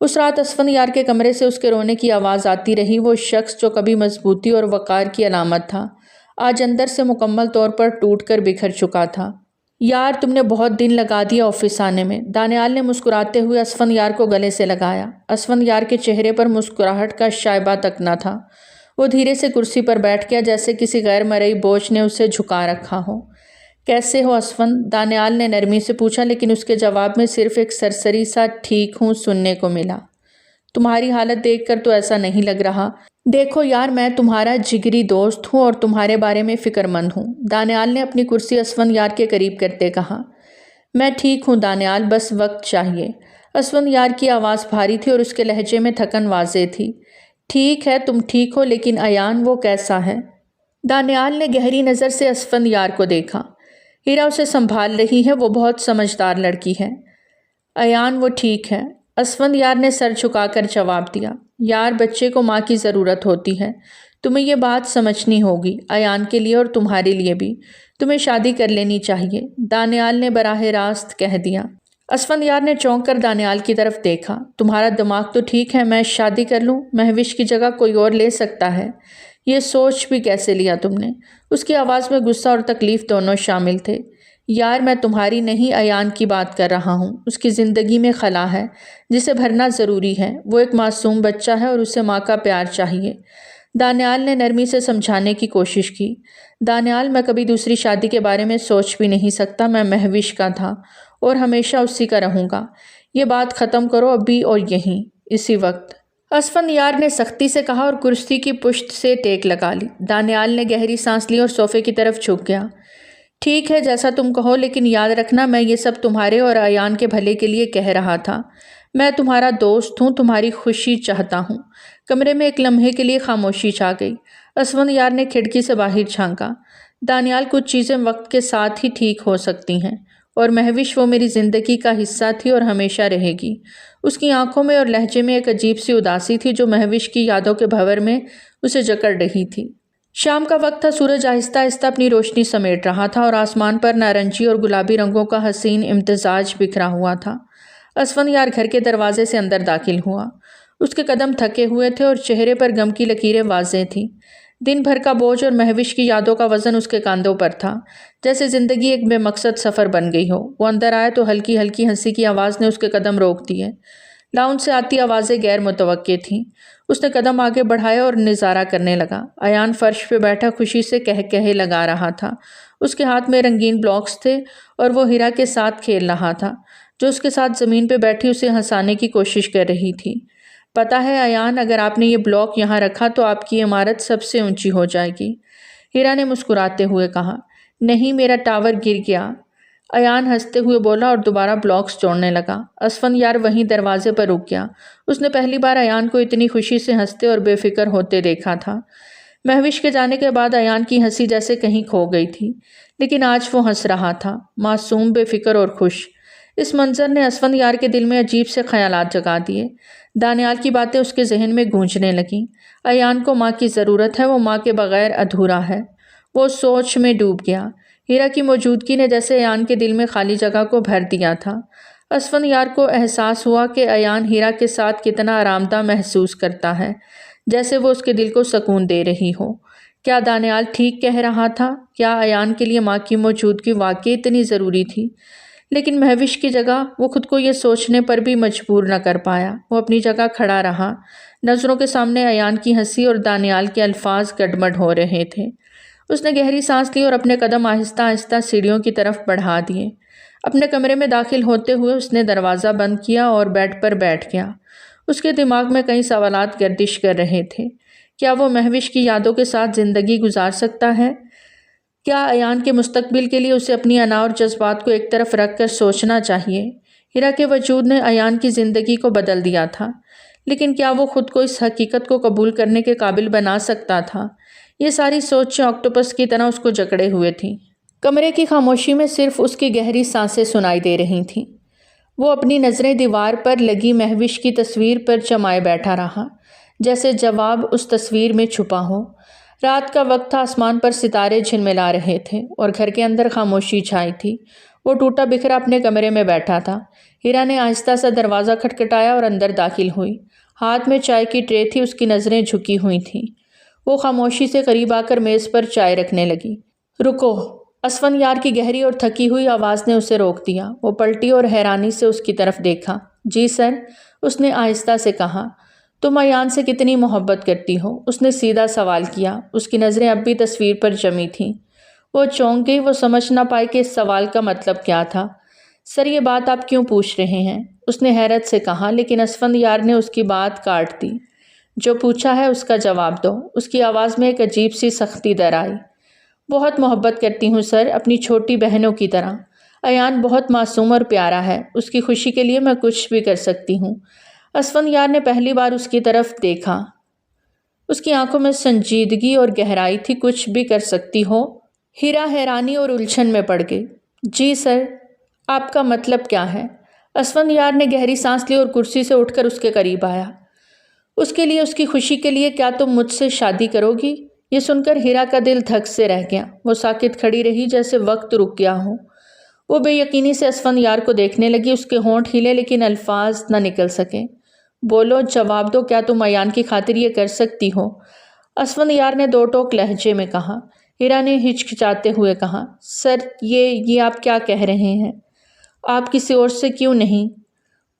اس رات اسفندیار کے کمرے سے اس کے رونے کی آواز آتی رہی۔ وہ شخص جو کبھی مضبوطی اور وقار کی علامت تھا، آج اندر سے مکمل طور پر ٹوٹ کر بکھر چکا تھا۔ یار، تم نے بہت دن لگا دیا آفس آنے میں، دانیال نے مسکراتے ہوئے اسفندیار کو گلے سے لگایا۔ اسفندیار کے چہرے پر مسکراہٹ کا شائبہ تک نہ تھا۔ وہ دھیرے سے کرسی پر بیٹھ گیا، جیسے کسی غیر مرئی بوجھ نے اسے جھکا رکھا ہو۔ کیسے ہو اسفند؟ دانیال نے نرمی سے پوچھا، لیکن اس کے جواب میں صرف ایک سرسری سا ٹھیک ہوں سننے کو ملا۔ تمہاری حالت دیکھ کر تو ایسا نہیں لگ رہا۔ دیکھو یار، میں تمہارا جگری دوست ہوں اور تمہارے بارے میں فکر مند ہوں، دانیال نے اپنی کرسی اسفندیار کے قریب کرتے کہا۔ میں ٹھیک ہوں دانیال، بس وقت چاہیے۔ اسفندیار کی آواز بھاری تھی اور اس کے لہجے میں تھکن واضح تھی۔ ٹھیک ہے، تم ٹھیک ہو، لیکن ایان وہ کیسا ہے؟ دانیال نے گہری نظر سے اسفندیار کو دیکھا۔ ہیرا اسے سنبھال رہی ہے، وہ بہت سمجھدار لڑکی ہے۔ ایان وہ ٹھیک ہے، اسفندیار نے سر جھکا کر جواب دیا۔ یار، بچے کو ماں کی ضرورت ہوتی ہے، تمہیں یہ بات سمجھنی ہوگی، ایان کے لیے اور تمہارے لیے بھی۔ تمہیں شادی کر لینی چاہیے، دانیال نے براہ راست کہہ دیا۔ اسفندیار نے چونک کر دانیال کی طرف دیکھا۔ تمہارا دماغ تو ٹھیک ہے، میں شادی کر لوں؟ مہوش کی جگہ کوئی اور لے سکتا ہے۔ یہ سوچ بھی کیسے لیا تم نے؟ اس کی آواز میں غصہ اور تکلیف دونوں شامل تھے۔ یار، میں تمہاری نہیں، ایان کی بات کر رہا ہوں۔ اس کی زندگی میں خلا ہے جسے بھرنا ضروری ہے۔ وہ ایک معصوم بچہ ہے اور اسے ماں کا پیار چاہیے۔ دانیال نے نرمی سے سمجھانے کی کوشش کی۔ دانیال، میں کبھی دوسری شادی کے بارے میں سوچ بھی نہیں سکتا۔ میں مہوش کا تھا اور ہمیشہ اسی کا رہوں گا۔ یہ بات ختم کرو ابھی اور یہیں، اسی وقت، اسفندیار نے سختی سے کہا اور کرسی کی پشت سے ٹیک لگا لی۔ دانیال نے گہری سانس لی اور صوفے کی طرف جھک گیا۔ ٹھیک ہے، جیسا تم کہو، لیکن یاد رکھنا میں یہ سب تمہارے اور ایان کے بھلے کے لیے کہہ رہا تھا۔ میں تمہارا دوست ہوں، تمہاری خوشی چاہتا ہوں۔ کمرے میں ایک لمحے کے لیے خاموشی چھا گئی۔ اسفندیار نے کھڑکی سے باہر جھانکا۔ دانیال، کچھ چیزیں وقت کے ساتھ ہی ٹھیک ہو سکتی ہیں، اور مہوش وہ میری زندگی کا حصہ تھی اور ہمیشہ رہے گی۔ اس کی آنکھوں میں اور لہجے میں ایک عجیب سی اداسی تھی جو مہوش کی یادوں کے بھنور میں اسے جکڑ رہی تھی۔ شام کا وقت تھا، سورج آہستہ آہستہ اپنی روشنی سمیٹ رہا تھا اور آسمان پر نارنجی اور گلابی رنگوں کا حسین امتزاج بکھرا ہوا تھا۔ اسفندیار گھر کے دروازے سے اندر داخل ہوا۔ اس کے قدم تھکے ہوئے تھے اور چہرے پر غم کی لکیریں واضح تھیں۔ دن بھر کا بوجھ اور مہوش کی یادوں کا وزن اس کے کاندھوں پر تھا، جیسے زندگی ایک بے مقصد سفر بن گئی ہو۔ وہ اندر آیا تو ہلکی ہلکی ہنسی کی آواز نے اس کے قدم روک دیے۔ لاؤنج سے آتی آوازیں غیر متوقع تھیں۔ اس نے قدم آگے بڑھایا اور نظارہ کرنے لگا۔ ایان فرش پہ بیٹھا خوشی سے کہے لگا رہا تھا۔ اس کے ہاتھ میں رنگین بلاکس تھے اور وہ ہیرا کے ساتھ کھیل رہا تھا، جو اس کے ساتھ زمین پہ بیٹھی اسے ہنسانے کی کوشش کر رہی تھی۔ پتہ ہے ایان، اگر آپ نے یہ بلاک یہاں رکھا تو آپ کی عمارت سب سے اونچی ہو جائے گی، ہیرا نے مسکراتے ہوئے کہا۔ نہیں، میرا ٹاور گر گیا، ایان ہنستے ہوئے بولا اور دوبارہ بلاکس جوڑنے لگا۔ اسفندیار وہیں دروازے پر رک گیا۔ اس نے پہلی بار ایان کو اتنی خوشی سے ہنستے اور بے فکر ہوتے دیکھا تھا۔ مہوش کے جانے کے بعد ایان کی ہنسی جیسے کہیں کھو گئی تھی، لیکن آج وہ ہنس رہا تھا، معصوم، بے فکر اور خوش۔ اس منظر نے اسفندیار کے دل میں عجیب سے خیالات جگا دیے۔ دانیال کی باتیں اس کے ذہن میں گونجنے لگیں۔ ایان کو ماں کی ضرورت ہے، وہ ماں کے بغیر ادھورا ہے۔ وہ سوچ میں ڈوب گیا۔ ہیرا کی موجودگی نے جیسے ایان کے دل میں خالی جگہ کو بھر دیا تھا۔ اسفندیار کو احساس ہوا کہ ایان ہیرا کے ساتھ کتنا آرام دہ محسوس کرتا ہے، جیسے وہ اس کے دل کو سکون دے رہی ہو۔ کیا دانیال ٹھیک کہہ رہا تھا؟ کیا ایان کے لیے ماں کی موجودگی واقعی اتنی ضروری تھی؟ لیکن مہوش کی جگہ وہ خود کو یہ سوچنے پر بھی مجبور نہ کر پایا۔ وہ اپنی جگہ کھڑا رہا۔ نظروں کے سامنے ایان کی ہنسی اور دانیال کے الفاظ گڈمڈ ہو رہے تھے۔ اس نے گہری سانس لی اور اپنے قدم آہستہ آہستہ سیڑھیوں کی طرف بڑھا دیے۔ اپنے کمرے میں داخل ہوتے ہوئے اس نے دروازہ بند کیا اور بیڈ پر بیٹھ گیا۔ اس کے دماغ میں کئی سوالات گردش کر رہے تھے۔ کیا وہ مہوش کی یادوں کے ساتھ زندگی گزار سکتا ہے؟ کیا ایان کے مستقبل کے لیے اسے اپنی انا اور جذبات کو ایک طرف رکھ کر سوچنا چاہیے؟ ہیرا کے وجود نے ایان کی زندگی کو بدل دیا تھا، لیکن کیا وہ خود کو اس حقیقت کو قبول کرنے کے قابل بنا سکتا تھا؟ یہ ساری سوچیں آکٹوپس کی طرح اس کو جکڑے ہوئے تھیں۔ کمرے کی خاموشی میں صرف اس کی گہری سانسیں سنائی دے رہی تھیں۔ وہ اپنی نظریں دیوار پر لگی مہوش کی تصویر پر جمائے بیٹھا رہا، جیسے جواب اس تصویر میں چھپا ہو۔ رات کا وقت تھا، آسمان پر ستارے جھلملا رہے تھے اور گھر کے اندر خاموشی چھائی تھی۔ وہ ٹوٹا بکھرا اپنے کمرے میں بیٹھا تھا۔ ہیرا نے آہستہ سا دروازہ کھٹکھٹایا اور اندر داخل ہوئی۔ ہاتھ میں چائے کی ٹرے تھی، اس کی نظریں جھکی ہوئی تھیں۔ وہ خاموشی سے قریب آ کر میز پر چائے رکھنے لگی۔ رکو، اسفندیار کی گہری اور تھکی ہوئی آواز نے اسے روک دیا۔ وہ پلٹی اور حیرانی سے اس کی طرف دیکھا۔ جی سر، اس نے آہستہ سے کہا۔ تم ایان سے کتنی محبت کرتی ہو؟ اس نے سیدھا سوال کیا۔ اس کی نظریں اب بھی تصویر پر جمی تھیں۔ وہ چونک گئی، وہ سمجھ نہ پائی کہ اس سوال کا مطلب کیا تھا۔ سر، یہ بات آپ کیوں پوچھ رہے ہیں؟ اس نے حیرت سے کہا، لیکن اسفندیار نے اس کی بات کاٹ دی۔ جو پوچھا ہے اس کا جواب دو۔ اس کی آواز میں ایک عجیب سی سختی در آئی۔ بہت محبت کرتی ہوں سر، اپنی چھوٹی بہنوں کی طرح۔ ایان بہت معصوم اور پیارا ہے، اس کی خوشی کے لیے میں کچھ بھی کر سکتی ہوں۔ اسفندیار نے پہلی بار اس کی طرف دیکھا۔ اس کی آنکھوں میں سنجیدگی اور گہرائی تھی۔ کچھ بھی کر سکتی ہو؟ ہیرا حیرانی اور الجھن میں پڑ گئی۔ جی سر، آپ کا مطلب کیا ہے؟ اسفندیار نے گہری سانس لی اور کرسی سے اٹھ کر اس کے قریب آیا۔ اس کے لیے، اس کی خوشی کے لیے کیا تم مجھ سے شادی کرو گی؟ یہ سن کر ہیرا کا دل دھک سے رہ گیا۔ وہ ساکت کھڑی رہی جیسے وقت رک گیا ہو۔ وہ بے یقینی سے اسفندیار کو دیکھنے لگی۔ اس کے ہونٹ ہلے لیکن الفاظ نہ نکل سکے۔ بولو، جواب دو، کیا تم ایان کی خاطر یہ کر سکتی ہو؟ اسفندیار نے دو ٹوک لہجے میں کہا۔ ہیرا نے ہچکچاتے ہوئے کہا، سر، یہ آپ کیا کہہ رہے ہیں؟ آپ کسی اور سے کیوں نہیں؟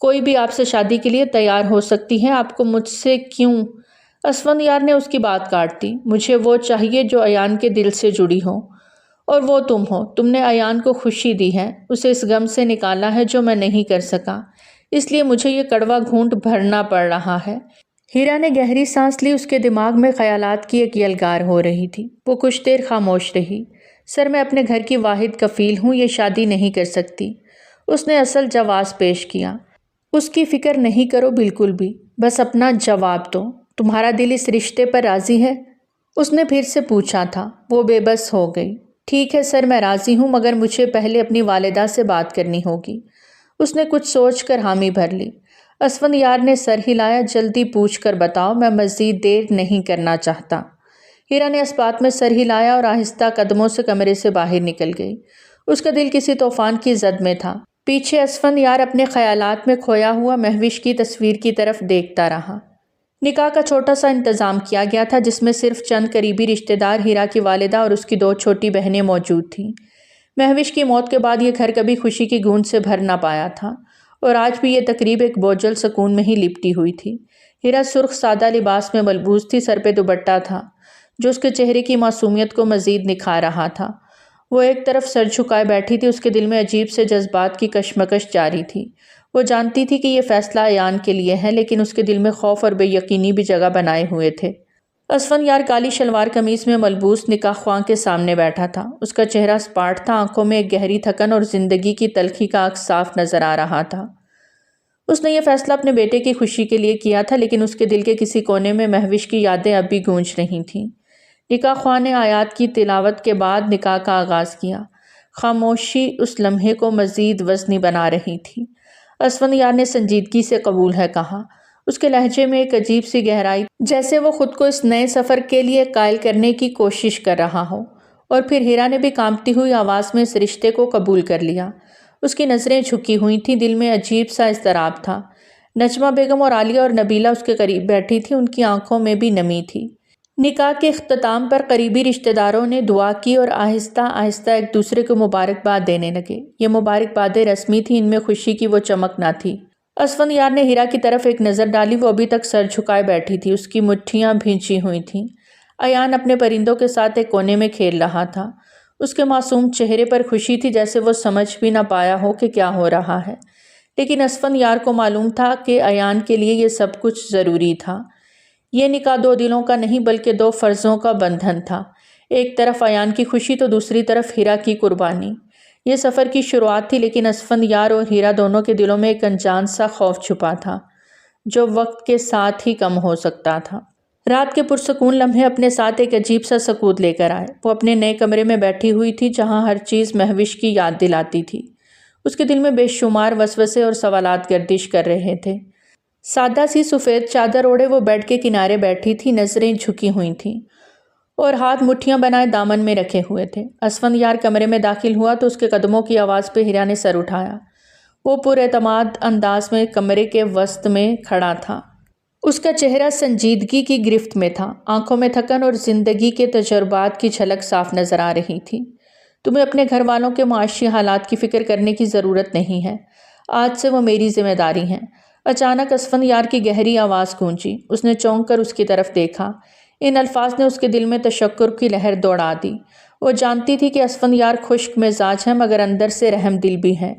کوئی بھی آپ سے شادی کے لیے تیار ہو سکتی ہے، آپ کو مجھ سے کیوں؟ اسفندیار نے اس کی بات کاٹ دی۔ مجھے وہ چاہیے جو ایان کے دل سے جڑی ہو، اور وہ تم ہو۔ تم نے ایان کو خوشی دی ہے، اسے اس غم سے نکالا ہے جو میں نہیں کر سکا، اس لیے مجھے یہ کڑوا گھونٹ بھرنا پڑ رہا ہے۔ ہیرا نے گہری سانس لی۔ اس کے دماغ میں خیالات کی ایک یلغار ہو رہی تھی۔ وہ کچھ دیر خاموش رہی۔ سر، میں اپنے گھر کی واحد کفیل ہوں، یہ شادی نہیں کر سکتی۔ اس نے اصل جواز پیش کیا۔ اس کی فکر نہیں کرو بالکل بھی، بس اپنا جواب دو۔ تمہارا دل اس رشتے پر راضی ہے؟ اس نے پھر سے پوچھا تھا۔ وہ بے بس ہو گئی۔ ٹھیک ہے سر، میں راضی ہوں، مگر مجھے پہلے اپنی والدہ سے بات کرنی ہوگی۔ اس نے کچھ سوچ کر حامی بھر لی۔ اسفندیار نے سر ہلایا۔ جلدی پوچھ کر بتاؤ، میں مزید دیر نہیں کرنا چاہتا۔ ہیرا نے اس بات میں سر ہلایا اور آہستہ قدموں سے کمرے سے باہر نکل گئی۔ اس کا دل کسی طوفان کی زد میں تھا۔ پیچھے اسفندیار اپنے خیالات میں کھویا ہوا مہوش کی تصویر کی طرف دیکھتا رہا۔ نکاح کا چھوٹا سا انتظام کیا گیا تھا، جس میں صرف چند قریبی رشتہ دار، ہیرا کی والدہ اور اس کی دو چھوٹی بہنیں موجود تھیں۔ مہوش کی موت کے بعد یہ گھر کبھی خوشی کی گونج سے بھر نہ پایا تھا، اور آج بھی یہ تقریب ایک بوجھل سکون میں ہی لپٹی ہوئی تھی۔ ہیرا سرخ سادہ لباس میں ملبوس تھی، سر پہ دوپٹہ تھا جو اس کے چہرے کی معصومیت کو مزید نکھار رہا تھا۔ وہ ایک طرف سر جھکائے بیٹھی تھی، اس کے دل میں عجیب سے جذبات کی کشمکش جاری تھی۔ وہ جانتی تھی کہ یہ فیصلہ ایان کے لیے ہے، لیکن اس کے دل میں خوف اور بے یقینی بھی جگہ بنائے ہوئے تھے۔ اسفندیار کالی شلوار قمیص میں ملبوس نکاح خواں کے سامنے بیٹھا تھا۔ اس کا چہرہ سپاٹ تھا، آنکھوں میں ایک گہری تھکن اور زندگی کی تلخی کا عکس صاف نظر آ رہا تھا۔ اس نے یہ فیصلہ اپنے بیٹے کی خوشی کے لیے کیا تھا، لیکن اس کے دل کے کسی کونے میں مہوش کی یادیں اب بھی گونج رہی تھیں۔ نکاح خواں نے آیات کی تلاوت کے بعد نکاح کا آغاز کیا۔ خاموشی اس لمحے کو مزید وزنی بنا رہی تھی۔ اسفندیار نے سنجیدگی سے قبول ہے کہا۔ اس کے لہجے میں ایک عجیب سی گہرائی، جیسے وہ خود کو اس نئے سفر کے لیے قائل کرنے کی کوشش کر رہا ہو۔ اور پھر ہیرا نے بھی کانپتی ہوئی آواز میں اس رشتے کو قبول کر لیا۔ اس کی نظریں جھکی ہوئی تھیں، دل میں عجیب سا اضطراب تھا۔ نجمہ بیگم اور عالیہ اور نبیلہ اس کے قریب بیٹھی تھیں، ان کی آنکھوں میں بھی نمی تھی۔ نکاح کے اختتام پر قریبی رشتہ داروں نے دعا کی اور آہستہ آہستہ ایک دوسرے کو مبارکباد دینے لگے۔ یہ مبارکبادیں رسمی تھیں، ان میں خوشی کی وہ چمک نہ تھی۔ اسفندیار نے ہیرا کی طرف ایک نظر ڈالی، وہ ابھی تک سر جھکائے بیٹھی تھی، اس کی مٹھیاں بھینچی ہوئی تھیں۔ ایان اپنے پرندوں کے ساتھ ایک کونے میں کھیل رہا تھا۔ اس کے معصوم چہرے پر خوشی تھی، جیسے وہ سمجھ بھی نہ پایا ہو کہ کیا ہو رہا ہے، لیکن اسفندیار کو معلوم تھا کہ ایان کے لیے یہ سب کچھ ضروری تھا۔ یہ نکاح دو دلوں کا نہیں بلکہ دو فرضوں کا بندھن تھا، ایک طرف ایان کی خوشی تو دوسری طرف ہیرا کی قربانی۔ یہ سفر کی شروعات تھی، لیکن اسفندیار اور ہیرا دونوں کے دلوں میں ایک انجان سا خوف چھپا تھا، جو وقت کے ساتھ ہی کم ہو سکتا تھا۔ رات کے پرسکون لمحے اپنے ساتھ ایک عجیب سا سکوت لے کر آئے۔ وہ اپنے نئے کمرے میں بیٹھی ہوئی تھی، جہاں ہر چیز مہوش کی یاد دلاتی تھی۔ اس کے دل میں بے شمار وسوسے اور سوالات گردش کر رہے تھے۔ سادہ سی سفید چادر اوڑھے وہ بیڈ کے کنارے بیٹھی تھی، نظریں جھکی ہوئی تھیں۔ اور ہاتھ مٹھیاں بنائے دامن میں رکھے ہوئے تھے۔ اسفندیار کمرے میں داخل ہوا تو اس کے قدموں کی آواز پہ ہیرا نے سر اٹھایا۔ وہ پراعتماد انداز میں کمرے کے وسط میں کھڑا تھا۔ اس کا چہرہ سنجیدگی کی گرفت میں تھا، آنکھوں میں تھکن اور زندگی کے تجربات کی جھلک صاف نظر آ رہی تھی۔ تمہیں اپنے گھر والوں کے معاشی حالات کی فکر کرنے کی ضرورت نہیں ہے، آج سے وہ میری ذمہ داری ہیں۔ اچانک اسفندیار کی گہری آواز گونجی۔ اس نے چونک کر اس کی طرف دیکھا۔ ان الفاظ نے اس کے دل میں تشکر کی لہر دوڑا دی۔ وہ جانتی تھی کہ اسفندیار خشک مزاج ہے مگر اندر سے رحم دل بھی ہے۔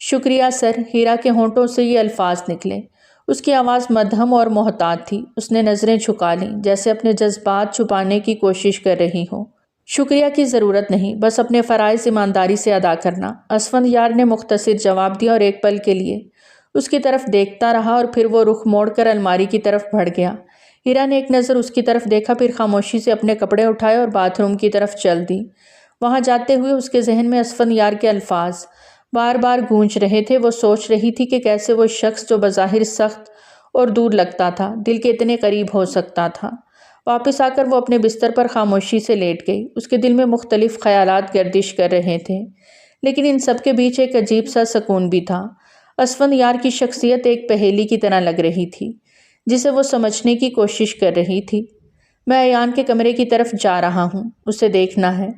شکریہ سر، ہیرا کے ہونٹوں سے یہ الفاظ نکلے۔ اس کی آواز مدھم اور محتاط تھی۔ اس نے نظریں جھکا لیں جیسے اپنے جذبات چھپانے کی کوشش کر رہی ہو۔ شکریہ کی ضرورت نہیں، بس اپنے فرائض ایمانداری سے ادا کرنا، اسفندیار نے مختصر جواب دیا اور ایک پل کے لیے اس کی طرف دیکھتا رہا اور پھر وہ رخ موڑ کر الماری کی طرف بڑھ گیا۔ ہیرا نے ایک نظر اس کی طرف دیکھا، پھر خاموشی سے اپنے کپڑے اٹھائے اور باتھ روم کی طرف چل دی۔ وہاں جاتے ہوئے اس کے ذہن میں اسفندیار کے الفاظ بار بار گونج رہے تھے۔ وہ سوچ رہی تھی کہ کیسے وہ شخص جو بظاہر سخت اور دور لگتا تھا، دل کے اتنے قریب ہو سکتا تھا۔ واپس آ کر وہ اپنے بستر پر خاموشی سے لیٹ گئی۔ اس کے دل میں مختلف خیالات گردش کر رہے تھے، لیکن ان سب کے بیچ ایک عجیب سا سکون بھی تھا۔ اسفندیار کی شخصیت ایک پہیلی کی طرح لگ رہی تھی جسے وہ سمجھنے کی کوشش کر رہی تھی۔ میں ایان کے کمرے کی طرف جا رہا ہوں، اسے دیکھنا ہے،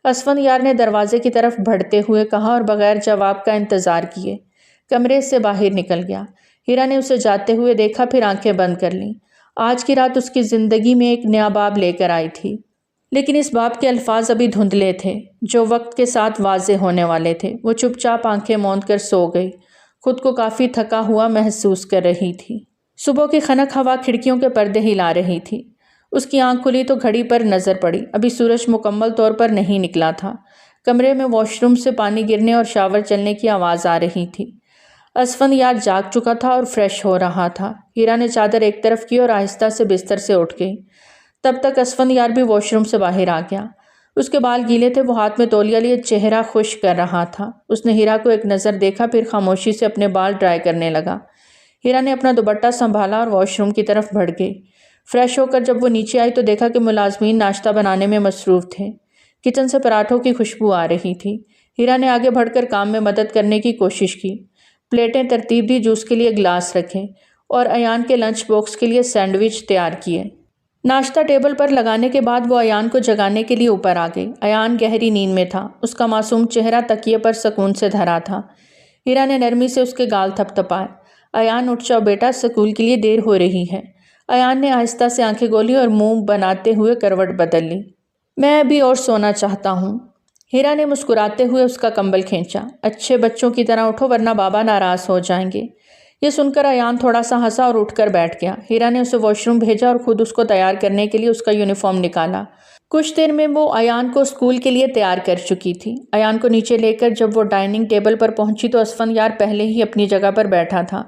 اسفندیار نے دروازے کی طرف بڑھتے ہوئے کہا اور بغیر جواب کا انتظار کیے کمرے سے باہر نکل گیا۔ ہیرا نے اسے جاتے ہوئے دیکھا، پھر آنکھیں بند کر لیں۔ آج کی رات اس کی زندگی میں ایک نیا باب لے کر آئی تھی، لیکن اس باب کے الفاظ ابھی دھندلے تھے جو وقت کے ساتھ واضح ہونے والے تھے۔ وہ چپ چاپ آنکھیں موند کر سو گئی، خود کو کافی تھکا ہوا محسوس کر رہی تھی۔ صبح کی خنک ہوا کھڑکیوں کے پردے ہلا رہی تھی۔ اس کی آنکھ کھلی تو گھڑی پر نظر پڑی، ابھی سورج مکمل طور پر نہیں نکلا تھا۔ کمرے میں واش روم سے پانی گرنے اور شاور چلنے کی آواز آ رہی تھی۔ اسفندیار جاگ چکا تھا اور فریش ہو رہا تھا۔ ہیرا نے چادر ایک طرف کی اور آہستہ سے بستر سے اٹھ گئی۔ تب تک اسفندیار بھی واش روم سے باہر آ گیا۔ اس کے بال گیلے تھے، وہ ہاتھ میں تولیہ لیے چہرہ خشک کر رہا تھا۔ اس نے ہیرا کو ایک نظر دیکھا، پھر خاموشی سے اپنے بال ڈرائی کرنے لگا۔ ہیرا نے اپنا دوپٹہ سنبھالا اور واش روم کی طرف بڑھ گئی۔ فریش ہو کر جب وہ نیچے آئی تو دیکھا کہ ملازمین ناشتہ بنانے میں مصروف تھے۔ کچن سے پراٹھوں کی خوشبو آ رہی تھی۔ ہیرا نے آگے بڑھ کر کام میں مدد کرنے کی کوشش کی، پلیٹیں ترتیب دی، جوس کے لیے گلاس رکھے اور ایان کے لنچ باکس کے لیے سینڈوچ تیار کیے۔ ناشتہ ٹیبل پر لگانے کے بعد وہ ایان کو جگانے کے لیے اوپر آ گئی۔ ایان گہری نیند میں تھا، اس کا معصوم چہرہ تکیے پر سکون سے دھرا تھا۔ ہیرا نے نرمی سے اس کے گال تھپ تھپائے۔ ایان اٹھ جاؤ بیٹا، اسکول کے لیے دیر ہو رہی ہے۔ ایان نے آہستہ سے آنکھیں کھولی اور منہ بناتے ہوئے کروٹ بدل لی۔ میں ابھی اور سونا چاہتا ہوں۔ ہیرا نے مسکراتے ہوئے اس کا کمبل کھینچا۔ اچھے بچوں کی طرح اٹھو ورنہ بابا ناراض ہو جائیں گے۔ یہ سن کر ایان تھوڑا سا ہنسا اور اٹھ کر بیٹھ گیا۔ ہیرا نے اسے واش روم بھیجا اور خود اس کو تیار کرنے کے لیے اس کا یونیفارم نکالا۔ کچھ دیر میں وہ ایان کو اسکول کے لیے تیار کر چکی تھی۔ ایان کو نیچے لے کر جب وہ ڈائننگ ٹیبل پر پہنچی تو اسفندیار پہلے ہی اپنی جگہ پر بیٹھا تھا۔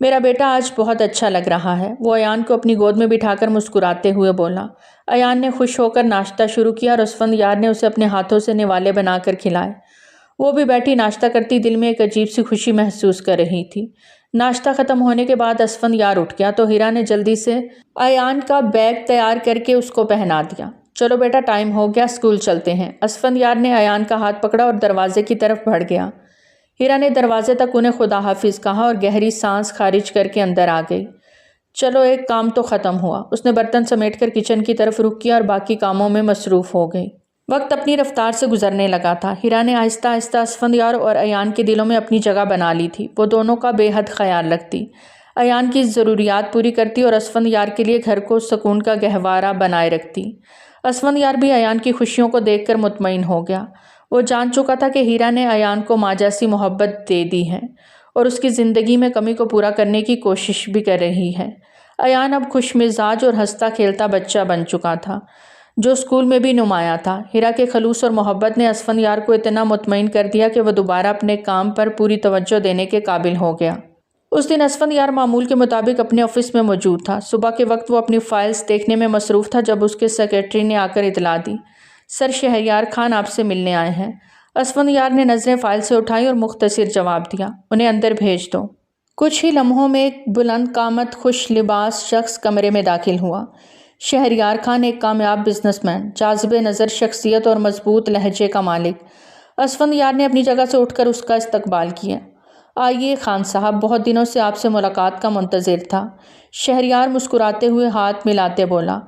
میرا بیٹا آج بہت اچھا لگ رہا ہے، وہ ایان کو اپنی گود میں بٹھا کر مسکراتے ہوئے بولا۔ ایان نے خوش ہو کر ناشتہ شروع کیا اور اسفندیار نے اسے اپنے ہاتھوں سے نوالے بنا کر کھلائے۔ وہ بھی بیٹھی ناشتہ کرتی دل میں ایک عجیب سی خوشی محسوس کر رہی تھی۔ ناشتہ ختم ہونے کے بعد اسفندیار اٹھ گیا تو ہیرا نے جلدی سے ایان کا بیگ تیار کر کے اس کو پہنا دیا۔ چلو بیٹا ٹائم ہو گیا، اسکول چلتے ہیں۔ اسفندیار نے ایان کا ہاتھ پکڑا اور دروازے کی طرف بڑھ گیا۔ ہیرا نے دروازے تک انہیں خدا حافظ کہا اور گہری سانس خارج کر کے اندر آ گئی۔ چلو ایک کام تو ختم ہوا۔ اس نے برتن سمیٹ کر کچن کی طرف رخ کیا اور باقی کاموں میں مصروف ہو گئی۔ وقت اپنی رفتار سے گزرنے لگا تھا۔ ہیرا نے آہستہ آہستہ اسفندیار اور ایان کے دلوں میں اپنی جگہ بنا لی تھی۔ وہ دونوں کا بے حد خیال رکھتی، ایان کی ضروریات پوری کرتی اور اسفندیار کے لیے گھر کو سکون کا گہوارہ بنائے رکھتی۔ اسفندیار بھی ایان کی خوشیوں کو دیکھ کر مطمئن ہو گیا۔ وہ جان چکا تھا کہ ہیرا نے ایان کو ماں جیسی محبت دے دی ہے اور اس کی زندگی میں کمی کو پورا کرنے کی کوشش بھی کر رہی ہے۔ ایان اب خوش مزاج اور ہنستا کھیلتا بچہ بن چکا تھا جو اسکول میں بھی نمایاں تھا۔ ہیرا کے خلوص اور محبت نے اسفندیار کو اتنا مطمئن کر دیا کہ وہ دوبارہ اپنے کام پر پوری توجہ دینے کے قابل ہو گیا۔ اس دن اسفندیار معمول کے مطابق اپنے آفس میں موجود تھا۔ صبح کے وقت وہ اپنی فائلز دیکھنے میں مصروف تھا جب اس کے سیکرٹری نے آ کر اطلاع دی، سر شہریار خان آپ سے ملنے آئے ہیں۔ اسفندیار نے نظریں فائل سے اٹھائی اور مختصر جواب دیا، انہیں اندر بھیج دو۔ کچھ ہی لمحوں میں ایک بلند قامت خوش لباس شخص کمرے میں داخل ہوا۔ شہریار خان ایک کامیاب بزنس مین، جاذب نظر شخصیت اور مضبوط لہجے کا مالک۔ اسفندیار نے اپنی جگہ سے اٹھ کر اس کا استقبال کیا۔ آئیے خان صاحب، بہت دنوں سے آپ سے ملاقات کا منتظر تھا۔ شہریار مسکراتے ہوئے ہاتھ ملاتے بولا۔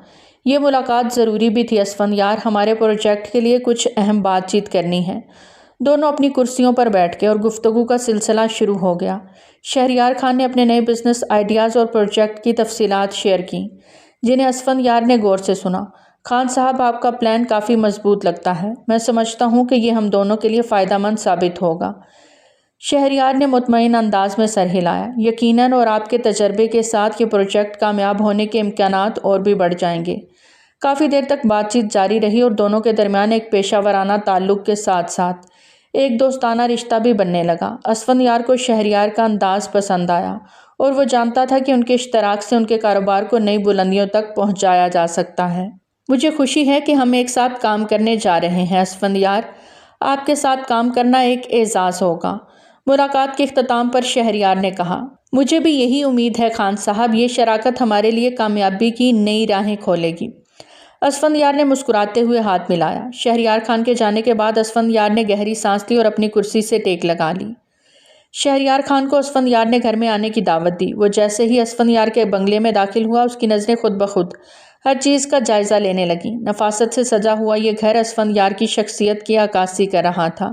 یہ ملاقات ضروری بھی تھی اسفندیار، ہمارے پروجیکٹ کے لیے کچھ اہم بات چیت کرنی ہے۔ دونوں اپنی کرسیوں پر بیٹھ گئے اور گفتگو کا سلسلہ شروع ہو گیا۔ شہریار خان نے اپنے نئے بزنس آئیڈیاز اور پروجیکٹ کی تفصیلات شیئر کیں، جنہیں اسفندیار نے غور سے سنا۔ خان صاحب، آپ کا پلان کافی مضبوط لگتا ہے۔ میں سمجھتا ہوں کہ یہ ہم دونوں کے لیے فائدہ مند ثابت ہوگا۔ شہریار نے مطمئن انداز میں سر ہلایا۔ یقیناً، اور آپ کے تجربے کے ساتھ یہ پروجیکٹ کامیاب ہونے کے امکانات اور بھی بڑھ جائیں گے۔ کافی دیر تک بات چیت جاری رہی اور دونوں کے درمیان ایک پیشہ ورانہ تعلق کے ساتھ ساتھ ایک دوستانہ رشتہ بھی بننے لگا۔ اسفندیار کو شہریار کا انداز پسند آیا اور وہ جانتا تھا کہ ان کے اشتراک سے ان کے کاروبار کو نئی بلندیوں تک پہنچایا جا سکتا ہے۔ مجھے خوشی ہے کہ ہم ایک ساتھ کام کرنے جا رہے ہیں اسفندیار۔ آپ کے ساتھ کام کرنا ایک اعزاز ہوگا۔ ملاقات کے اختتام پر شہریار نے کہا، مجھے بھی یہی امید ہے خان صاحب، یہ شراکت ہمارے لیے کامیابی کی نئی راہیں کھولے گی۔ اسفندیار نے مسکراتے ہوئے ہاتھ ملایا۔ شہریار خان کے جانے کے بعد اسفندیار نے گہری سانس لی اور اپنی کرسی سے ٹیک لگا لی۔ شہریار خان کو اسفندیار نے گھر میں آنے کی دعوت دی۔ وہ جیسے ہی اسفندیار کے بنگلے میں داخل ہوا، اس کی نظریں خود بخود ہر چیز کا جائزہ لینے لگیں۔ نفاست سے سجا ہوا یہ گھر اسفندیار کی شخصیت کی عکاسی کر رہا تھا،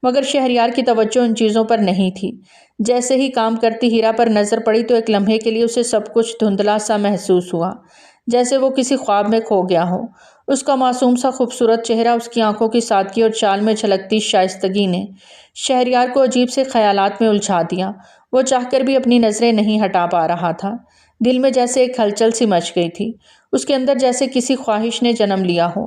مگر شہریار کی توجہ ان چیزوں پر نہیں تھی۔ جیسے ہی کام کرتی ہیرا پر نظر پڑی تو ایک لمحے کے لیے اسے سب کچھ دھندلا سا محسوس ہوا، جیسے وہ کسی خواب میں کھو گیا ہو۔ اس کا معصوم سا خوبصورت چہرہ، اس کی آنکھوں کی سادگی اور چال میں جھلکتی شائستگی نے شہریار کو عجیب سے خیالات میں الجھا دیا۔ وہ چاہ کر بھی اپنی نظریں نہیں ہٹا پا رہا تھا۔ دل میں جیسے ایک ہلچل سی مچ گئی تھی۔ اس کے اندر جیسے کسی خواہش نے جنم لیا ہو،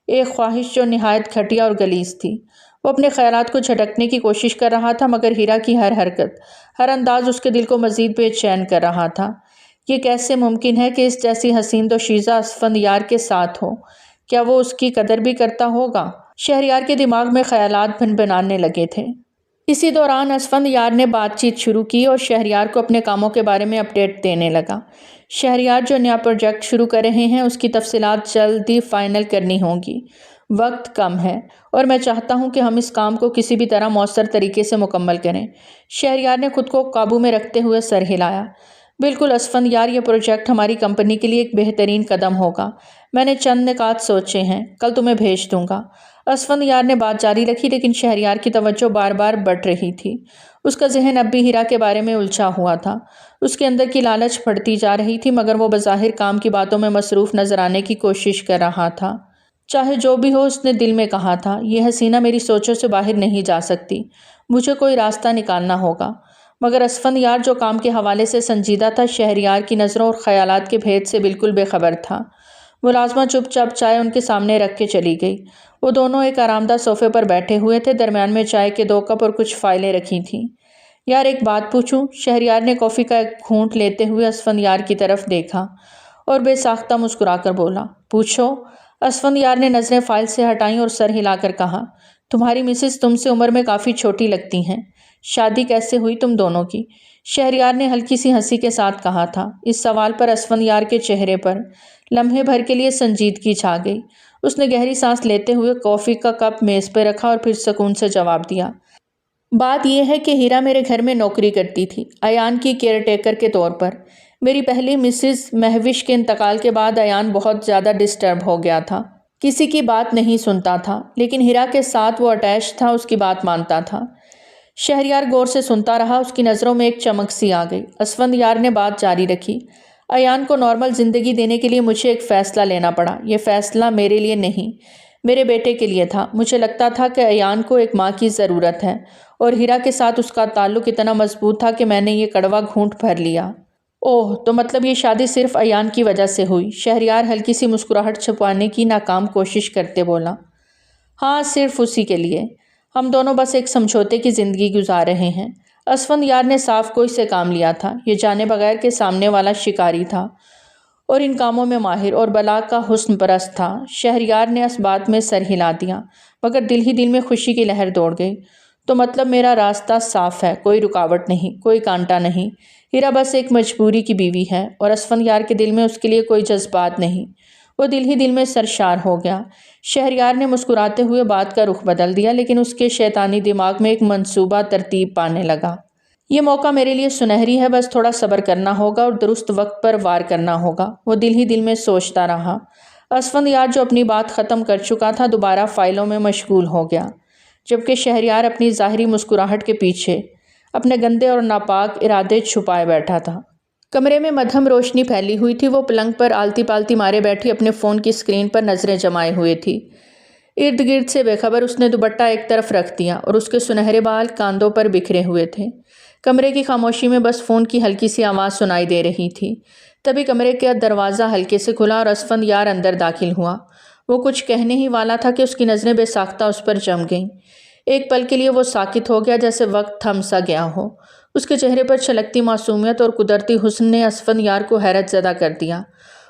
ایک خواہش جو نہایت گھٹیا اور غلیظ تھی۔ وہ اپنے خیالات کو جھٹکنے کی کوشش کر رہا تھا، مگر ہیرا کی ہر حرکت، ہر انداز اس کے دل کو مزید بے چین کر رہا تھا۔ یہ کیسے ممکن ہے کہ اس جیسی حسین دوشیزہ اسفندیار کے ساتھ ہو؟ کیا وہ اس کی قدر بھی کرتا ہوگا؟ شہریار کے دماغ میں خیالات بھنبھنانے لگے تھے۔ اسی دوران اسفندیار نے بات چیت شروع کی اور شہریار کو اپنے کاموں کے بارے میں اپڈیٹ دینے لگا۔ شہریار جو نیا پروجیکٹ شروع کر رہے ہیں، اس کی تفصیلات جلد ہی فائنل کرنی ہوں گی۔ وقت کم ہے اور میں چاہتا ہوں کہ ہم اس کام کو کسی بھی طرح مؤثر طریقے سے مکمل کریں۔ شہریار نے خود کو قابو میں رکھتے ہوئے سر ہلایا۔ بالکل اسفندیار، یہ پروجیکٹ ہماری کمپنی کے لیے ایک بہترین قدم ہوگا۔ میں نے چند نکات سوچے ہیں، کل تمہیں بھیج دوں گا۔ اسفندیار نے بات جاری رکھی، لیکن شہریار کی توجہ بار بار بڑھ رہی تھی۔ اس کا ذہن اب بھی ہیرا کے بارے میں الجھا ہوا تھا۔ اس کے اندر کی لالچ بڑھتی جا رہی تھی، مگر وہ بظاہر کام کی باتوں میں مصروف نظر آنے کی کوشش کر رہا تھا۔ چاہے جو بھی ہو، اس نے دل میں کہا تھا، یہ حسینہ میری سوچوں سے باہر نہیں جا سکتی، مجھے کوئی راستہ نکالنا ہوگا۔ مگر اسفندیار جو کام کے حوالے سے سنجیدہ تھا، شہریار کی نظروں اور خیالات کے بھید سے بالکل بے خبر تھا۔ ملازمہ چپ چاپ چائے ان کے سامنے رکھ کے چلی گئی۔ وہ دونوں ایک آرام دہ صوفے پر بیٹھے ہوئے تھے، درمیان میں چائے کے 2 کپ اور کچھ فائلیں رکھی تھیں۔ یار، ایک بات پوچھوں؟ شہریار نے کافی کا ایک گھونٹ لیتے ہوئے اسفندیار کی طرف دیکھا اور بے ساختہ مسکرا کر بولا، پوچھو۔ اسفندیار نے نظریں فائل سے ہٹائیں اور سر ہلا کر کہا، تمہاری مسز تم سے عمر میں کافی چھوٹی لگتی ہیں۔ شادی کیسے ہوئی تم دونوں کی؟ شہریار نے ہلکی سی ہنسی کے ساتھ کہا تھا۔ اس سوال پر اسفندیار کے چہرے پر لمحے بھر کے لیے سنجیدگی چھا گئی۔ اس نے گہری سانس لیتے ہوئے کافی کا کپ میز پہ رکھا اور پھر سکون سے جواب دیا، بات یہ ہے کہ ہیرا میرے گھر میں نوکری کرتی تھی، ایان کی کیئر ٹیکر کے طور پر۔ میری پہلی مسز مہوش کے انتقال کے بعد ایان بہت زیادہ ڈسٹرب ہو گیا تھا، کسی کی بات نہیں سنتا تھا، لیکن ہیرا کے ساتھ وہ اٹیچ تھا، اس کی بات مانتا تھا۔ شہریار غور سے سنتا رہا، اس کی نظروں میں ایک چمک سی آ گئی۔ اسفندیار نے بات جاری رکھی، ایان کو نارمل زندگی دینے کے لیے مجھے ایک فیصلہ لینا پڑا۔ یہ فیصلہ میرے لیے نہیں، میرے بیٹے کے لیے تھا۔ مجھے لگتا تھا کہ ایان کو ایک ماں کی ضرورت ہے، اور ہیرا کے ساتھ اس کا تعلق اتنا مضبوط تھا کہ میں نے یہ کڑوا گھونٹ بھر لیا۔ اوہ، تو مطلب یہ شادی صرف ایان کی وجہ سے ہوئی؟ شہریار ہلکی سی مسکراہٹ چھپانے کی ناکام کوشش کرتے بولا، ہاں، صرف اسی کے لیے۔ ہم دونوں بس ایک سمجھوتے کی زندگی گزار رہے ہیں۔ اسفندیار نے صاف کوئی سے کام لیا تھا، یہ جانے بغیر کہ سامنے والا شکاری تھا اور ان کاموں میں ماہر اور بلا کا حسن پرست تھا۔ شہریار نے اس بات میں سر ہلا دیا، مگر دل ہی دل میں خوشی کی لہر دوڑ گئی۔ تو مطلب میرا راستہ صاف ہے، کوئی رکاوٹ نہیں، کوئی کانٹا نہیں۔ ہیرا بس ایک مجبوری کی بیوی ہے اور اسفندیار کے دل میں اس کے لیے کوئی جذبات نہیں۔ وہ دل ہی دل میں سرشار ہو گیا۔ شہریار نے مسکراتے ہوئے بات کا رخ بدل دیا، لیکن اس کے شیطانی دماغ میں ایک منصوبہ ترتیب پانے لگا۔ یہ موقع میرے لیے سنہری ہے، بس تھوڑا صبر کرنا ہوگا اور درست وقت پر وار کرنا ہوگا، وہ دل ہی دل میں سوچتا رہا۔ اسفندیار جو اپنی بات ختم کر چکا تھا دوبارہ فائلوں میں مشغول ہو گیا، جبکہ شہریار اپنی ظاہری مسکراہٹ کے پیچھے اپنے گندے اور ناپاک ارادے چھپائے بیٹھا تھا۔ کمرے میں مدھم روشنی پھیلی ہوئی تھی۔ وہ پلنگ پر آلتی پالتی مارے بیٹھی اپنے فون کی اسکرین پر نظریں جمائے ہوئے تھی۔ ارد گرد سے بے خبر اس نے دوپٹہ ایک طرف رکھ دیا اور اس کے سنہرے بال کاندھوں پر بکھرے ہوئے تھے۔ کمرے کی خاموشی میں بس فون کی ہلکی سی آواز سنائی دے رہی تھی۔ تبھی کمرے کا دروازہ ہلکے سے کھلا اور اسفندیار اندر داخل ہوا۔ وہ کچھ کہنے ہی والا تھا کہ اس کی نظریں بے ساختہ اس پر جم گئیں۔ ایک پل کے لیے وہ ساکت ہو گیا، جیسے وقت تھم سا گیا ہو۔ اس کے چہرے پر چھلکتی معصومیت اور قدرتی حسن نے اسفندیار کو حیرت زدہ کر دیا۔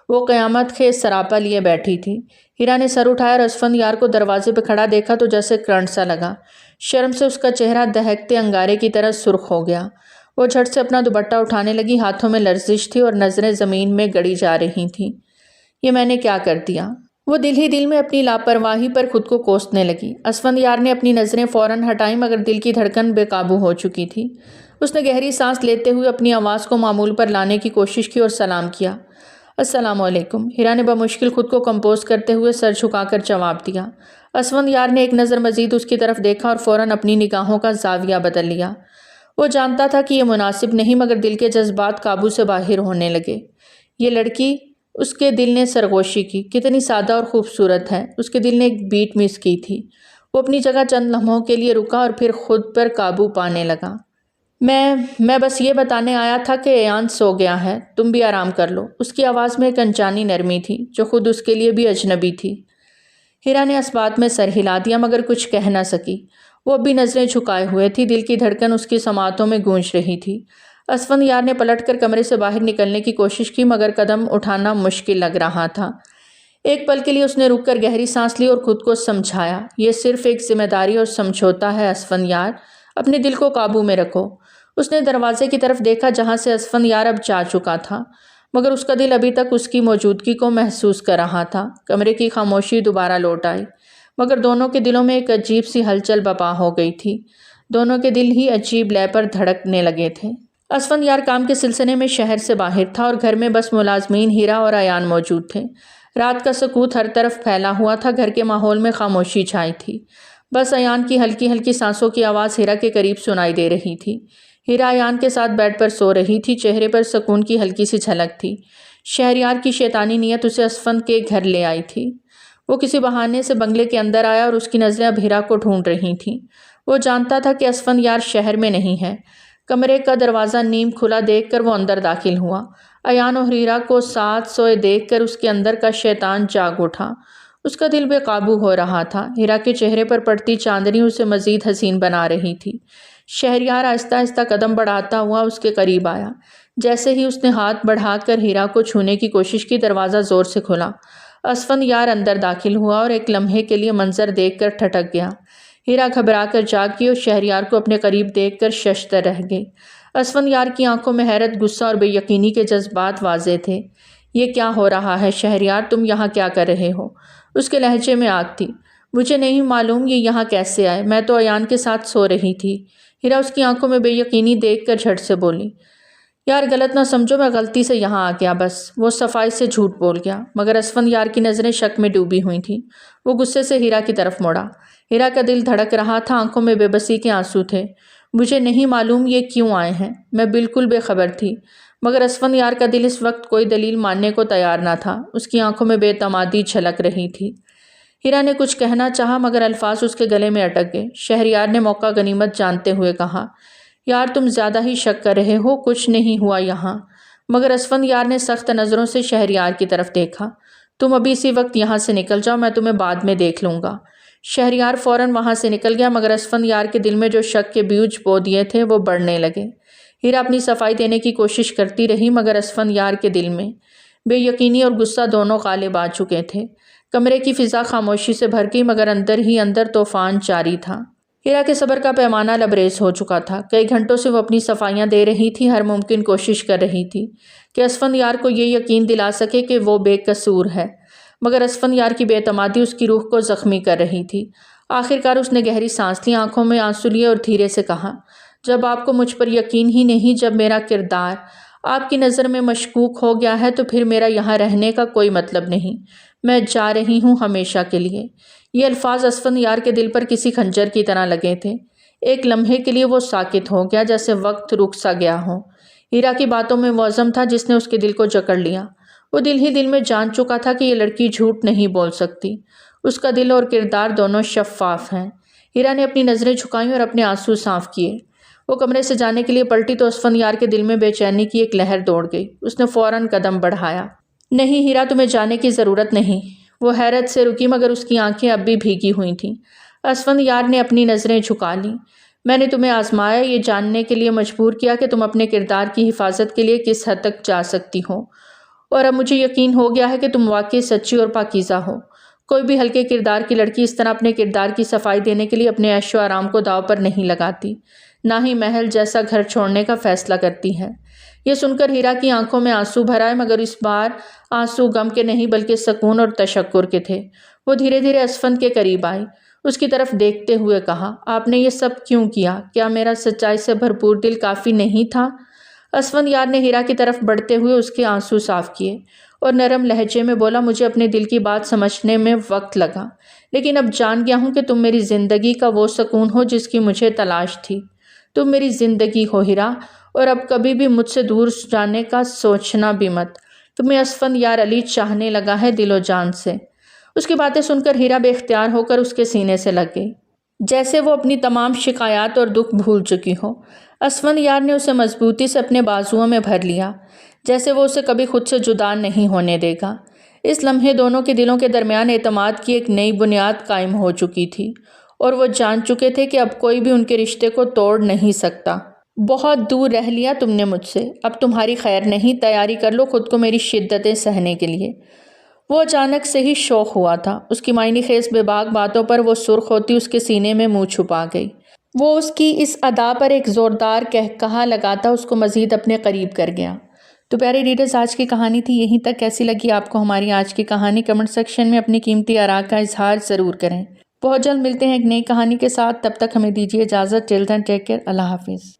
وہ قیامت خیز سراپا لیے بیٹھی تھی۔ ہیرا نے سر اٹھایا اور اسفندیار کو دروازے پہ کھڑا دیکھا تو جیسے کرنٹ سا لگا۔ شرم سے اس کا چہرہ دہکتے انگارے کی طرح سرخ ہو گیا۔ وہ جھٹ سے اپنا دوپٹہ اٹھانے لگی، ہاتھوں میں لرزش تھی اور نظریں زمین میں گڑی جا رہی تھیں۔ یہ میں نے کیا کر دیا؟ وہ دل ہی دل میں اپنی لاپرواہی پر خود کو کوسنے لگی۔ اسفندیار نے اپنی نظریں فوراً ہٹائیں، مگر دل کی دھڑکن بے قابو ہو چکی تھی۔ اس نے گہری سانس لیتے ہوئے اپنی آواز کو معمول پر لانے کی کوشش کی اور سلام کیا۔ السلام علیکم۔ ہیرا نے بمشکل خود کو کمپوز کرتے ہوئے سر جھکا کر جواب دیا۔ اسفندیار نے ایک نظر مزید اس کی طرف دیکھا اور فوراً اپنی نگاہوں کا زاویہ بدل لیا۔ وہ جانتا تھا کہ یہ مناسب نہیں، مگر دل کے جذبات قابو سے باہر ہونے لگے۔ یہ لڑکی، اس کے دل نے سرگوشی کی، کتنی سادہ اور خوبصورت ہے۔ اس کے دل نے ایک بیٹ مس کی تھی۔ وہ اپنی جگہ چند لمحوں کے لیے رکا اور پھر خود پر قابو پانے لگا۔ میں بس یہ بتانے آیا تھا کہ ایان سو گیا ہے، تم بھی آرام کر لو۔ اس کی آواز میں ایک انجانی نرمی تھی جو خود اس کے لیے بھی اجنبی تھی۔ ہیرا نے اس بات میں سر ہلا دیا، مگر کچھ کہہ نہ سکی۔ وہ اب بھی نظریں جھکائے ہوئے تھی، دل کی دھڑکن اس کی سماعتوں میں گونج رہی تھی۔ اسفندیار نے پلٹ کر کمرے سے باہر نکلنے کی کوشش کی، مگر قدم اٹھانا مشکل لگ رہا تھا۔ ایک پل کے لیے اس نے رک کر گہری سانس لی اور خود کو سمجھایا، یہ صرف ایک ذمہ داری اور سمجھوتا ہے اسفندیار، اپنے دل کو قابو میں رکھو۔ اس نے دروازے کی طرف دیکھا جہاں سے اسفندیار اب جا چکا تھا، مگر اس کا دل ابھی تک اس کی موجودگی کو محسوس کر رہا تھا۔ کمرے کی خاموشی دوبارہ لوٹ آئی، مگر دونوں کے دلوں میں ایک عجیب سی ہلچل برپا ہو گئی تھی۔ دونوں کے دل ہی عجیب لے پر دھڑکنے لگے تھے۔ اسفندیار کام کے سلسلے میں شہر سے باہر تھا اور گھر میں بس ملازمین ہیرا اور ایان موجود تھے۔ رات کا سکوت ہر طرف پھیلا ہوا تھا، گھر کے ماحول میں خاموشی چھائی تھی۔ بس ایان کی ہلکی ہلکی سانسوں کی آواز ہیرا کے قریب سنائی دے رہی تھی۔ ہیرا ایان کے ساتھ بیڈ پر سو رہی تھی، چہرے پر سکون کی ہلکی سی جھلک تھی۔ شہریار کی شیطانی نیت اسے اسفند کے گھر لے آئی تھی۔ وہ کسی بہانے سے بنگلے کے اندر آیا اور اس کی نظریں اب ہیرا کو ڈھونڈ رہی تھیں۔ وہ جانتا تھا کہ اسفندیار شہر میں نہیں ہے۔ کمرے کا دروازہ نیم کھلا دیکھ کر وہ اندر داخل ہوا۔ ایان اور ہیرا کو ساتھ سوئے دیکھ کر اس کے اندر کا شیطان جاگ اٹھا۔ اس کا دل بے قابو ہو رہا تھا۔ ہیرا کے چہرے پر پڑتی چاندنی اسے مزید حسین بنا رہی تھی۔ شہریار آہستہ آہستہ قدم بڑھاتا ہوا اس کے قریب آیا۔ جیسے ہی اس نے ہاتھ بڑھا کر ہیرا کو چھونے کی کوشش کی، دروازہ زور سے کھلا۔ اسفندیار اندر داخل ہوا اور ایک لمحے کے لیے منظر دیکھ کر ٹھٹک گیا۔ ہیرا گھبرا کر جاگ گئی اور شہریار کو اپنے قریب دیکھ کر ششدر رہ گئی۔ اسفندیار کی آنکھوں میں حیرت، غصہ اور بے یقینی کے جذبات واضح تھے۔ یہ کیا ہو رہا ہے شہریار، تم یہاں کیا کر رہے ہو؟ اس کے لہجے میں آگ تھی۔ مجھے نہیں معلوم یہ یہاں کیسے آئے، میں تو ایان کے ساتھ سو رہی تھی۔ ہیرا اس کی آنکھوں میں بے یقینی دیکھ کر جھٹ سے بولی۔ یار غلط نہ سمجھو، میں غلطی سے یہاں آ گیا بس۔ وہ صفائی سے جھوٹ بول گیا، مگر اسفندیار کی نظریں شک میں ڈوبی ہوئی تھیں۔ وہ غصے سے ہیرا کی طرف مڑا۔ ہیرا کا دل دھڑک رہا تھا، آنکھوں میں بے بسی کے آنسو تھے۔ مجھے نہیں معلوم یہ کیوں آئے ہیں، میں بالکل بے خبر تھی۔ مگر اسفندیار کا دل اس وقت کوئی دلیل ماننے کو تیار نہ تھا۔ اس کی آنکھوں میں بے اعتمادی جھلک رہی تھی۔ ہیرا نے کچھ کہنا چاہا، مگر الفاظ اس کے گلے میں اٹک گئے۔ شہریار نے موقع غنیمت جانتے ہوئے کہا، یار تم زیادہ ہی شک کر رہے ہو، کچھ نہیں ہوا یہاں۔ مگر اسفندیار نے سخت نظروں سے شہریار کی طرف دیکھا۔ تم ابھی اسی وقت یہاں سے نکل جاؤ، میں تمہیں بعد میں دیکھ لوں گا۔ شہریار فوراً وہاں سے نکل گیا، مگر اسفندیار کے دل میں جو شک کے بیج بو دیے تھے وہ بڑھنے لگے۔ ہیرا اپنی صفائی دینے کی کوشش کرتی رہی، مگر اسفندیار کے دل میں بے یقینی اور غصہ دونوں غالب آ چکے تھے۔ کمرے کی فضا خاموشی سے بھر گئی، مگر اندر ہی اندر طوفان جاری تھا۔ ہیرا کے صبر کا پیمانہ لبریز ہو چکا تھا۔ کئی گھنٹوں سے وہ اپنی صفائیاں دے رہی تھی، ہر ممکن کوشش کر رہی تھی کہ اسفندیار کو یہ یقین دلا سکے کہ وہ بے قصور ہے، مگر اسفندیار کی بے اعتمادی اس کی روح کو زخمی کر رہی تھی۔ آخرکار اس نے گہری سانس لی، آنکھوں میں آنسو لیے اور دھیرے سے کہا، جب آپ کو مجھ پر یقین ہی نہیں، جب میرا کردار آپ کی نظر میں مشکوک ہو گیا ہے، تو پھر میرا یہاں رہنے کا کوئی مطلب نہیں۔ میں جا رہی ہوں ہمیشہ کے لیے۔ یہ الفاظ اسفندیار کے دل پر کسی خنجر کی طرح لگے تھے۔ ایک لمحے کے لیے وہ ساکت ہو گیا، جیسے وقت رک سا گیا ہو۔ ہیرا کی باتوں میں وہ عزم تھا جس نے اس کے دل کو جکڑ لیا۔ وہ دل ہی دل میں جان چکا تھا کہ یہ لڑکی جھوٹ نہیں بول سکتی، اس کا دل اور کردار دونوں شفاف ہیں۔ ہیرا نے اپنی نظریں جھکائیں اور اپنے آنسو صاف کیے۔ وہ کمرے سے جانے کے لیے پلٹی تو اسفندیار کے دل میں بے چینی کی ایک لہر دوڑ گئی۔ اس نے فوراً قدم بڑھایا۔ نہیں ہیرا، تمہیں جانے کی ضرورت نہیں۔ وہ حیرت سے رکی، مگر اس کی آنکھیں اب بھی بھیگی ہوئی تھیں۔ اسفندیار نے اپنی نظریں جھکا لیں۔ میں نے تمہیں آزمایا، یہ جاننے کے لیے مجبور کیا کہ تم اپنے کردار کی حفاظت کے لیے کس حد تک جا سکتی ہو، اور اب مجھے یقین ہو گیا ہے کہ تم واقعی سچی اور پاکیزہ ہو۔ کوئی بھی ہلکے کردار کی لڑکی اس طرح اپنے کردار کی صفائی دینے کے لیے اپنے عیش و آرام کو داؤ پر نہیں لگاتی، نہ ہی محل جیسا گھر چھوڑنے کا فیصلہ کرتی ہے۔ یہ سن کر ہیرا کی آنکھوں میں آنسو بھر آئے، مگر اس بار آنسو غم کے نہیں بلکہ سکون اور تشکر کے تھے۔ وہ دھیرے دھیرے اسفند کے قریب آئی، اس کی طرف دیکھتے ہوئے کہا، آپ نے یہ سب کیوں کیا؟ کیا میرا سچائی سے بھرپور دل کافی نہیں تھا؟ اسفندیار نے ہیرا کی طرف بڑھتے ہوئے اس کے آنسو صاف کیے اور نرم لہجے میں بولا، مجھے اپنے دل کی بات سمجھنے میں وقت لگا، لیکن اب جان گیا ہوں کہ تم میری زندگی کا وہ سکون ہو جس کی مجھے تلاش تھی۔ تم میری زندگی ہو ہیرا، اور اب کبھی بھی مجھ سے دور جانے کا سوچنا بھی مت۔ تمہیں اسفندیار علی چاہنے لگا ہے دل و جان سے۔ اس کی باتیں سن کر ہیرا بے اختیار ہو کر اس کے سینے سے لگ گئی، جیسے وہ اپنی تمام شکایات اور دکھ بھول چکی ہو۔ اسفندیار نے اسے مضبوطی سے اپنے بازوؤں میں بھر لیا، جیسے وہ اسے کبھی خود سے جدا نہیں ہونے دے گا۔ اس لمحے دونوں کے دلوں کے درمیان اعتماد کی ایک نئی بنیاد قائم ہو چکی تھی، اور وہ جان چکے تھے کہ اب کوئی بھی ان کے رشتے کو توڑ نہیں سکتا۔ بہت دور رہ لیا تم نے مجھ سے، اب تمہاری خیر نہیں، تیاری کر لو خود کو میری شدتیں سہنے کے لیے۔ وہ اچانک سے ہی شوق ہوا تھا۔ اس کی معنی خیز بے باک باتوں پر وہ سرخ ہوتی اس کے سینے میں منہ چھپا گئی۔ وہ اس کی اس ادا پر ایک زوردار قہقہا لگاتا اس کو مزید اپنے قریب کر گیا۔ تو پیارے ریڈرز، آج کی کہانی تھی یہیں تک۔ کیسی لگی آپ کو ہماری آج کی کہانی؟ کمنٹ سیکشن میں اپنی قیمتی آراء کا اظہار ضرور کریں۔ بہت جلد ملتے ہیں ایک نئی کہانی کے ساتھ، تب تک ہمیں دیجیے اجازت۔ ٹل دین ٹیک کیئر، اللہ حافظ۔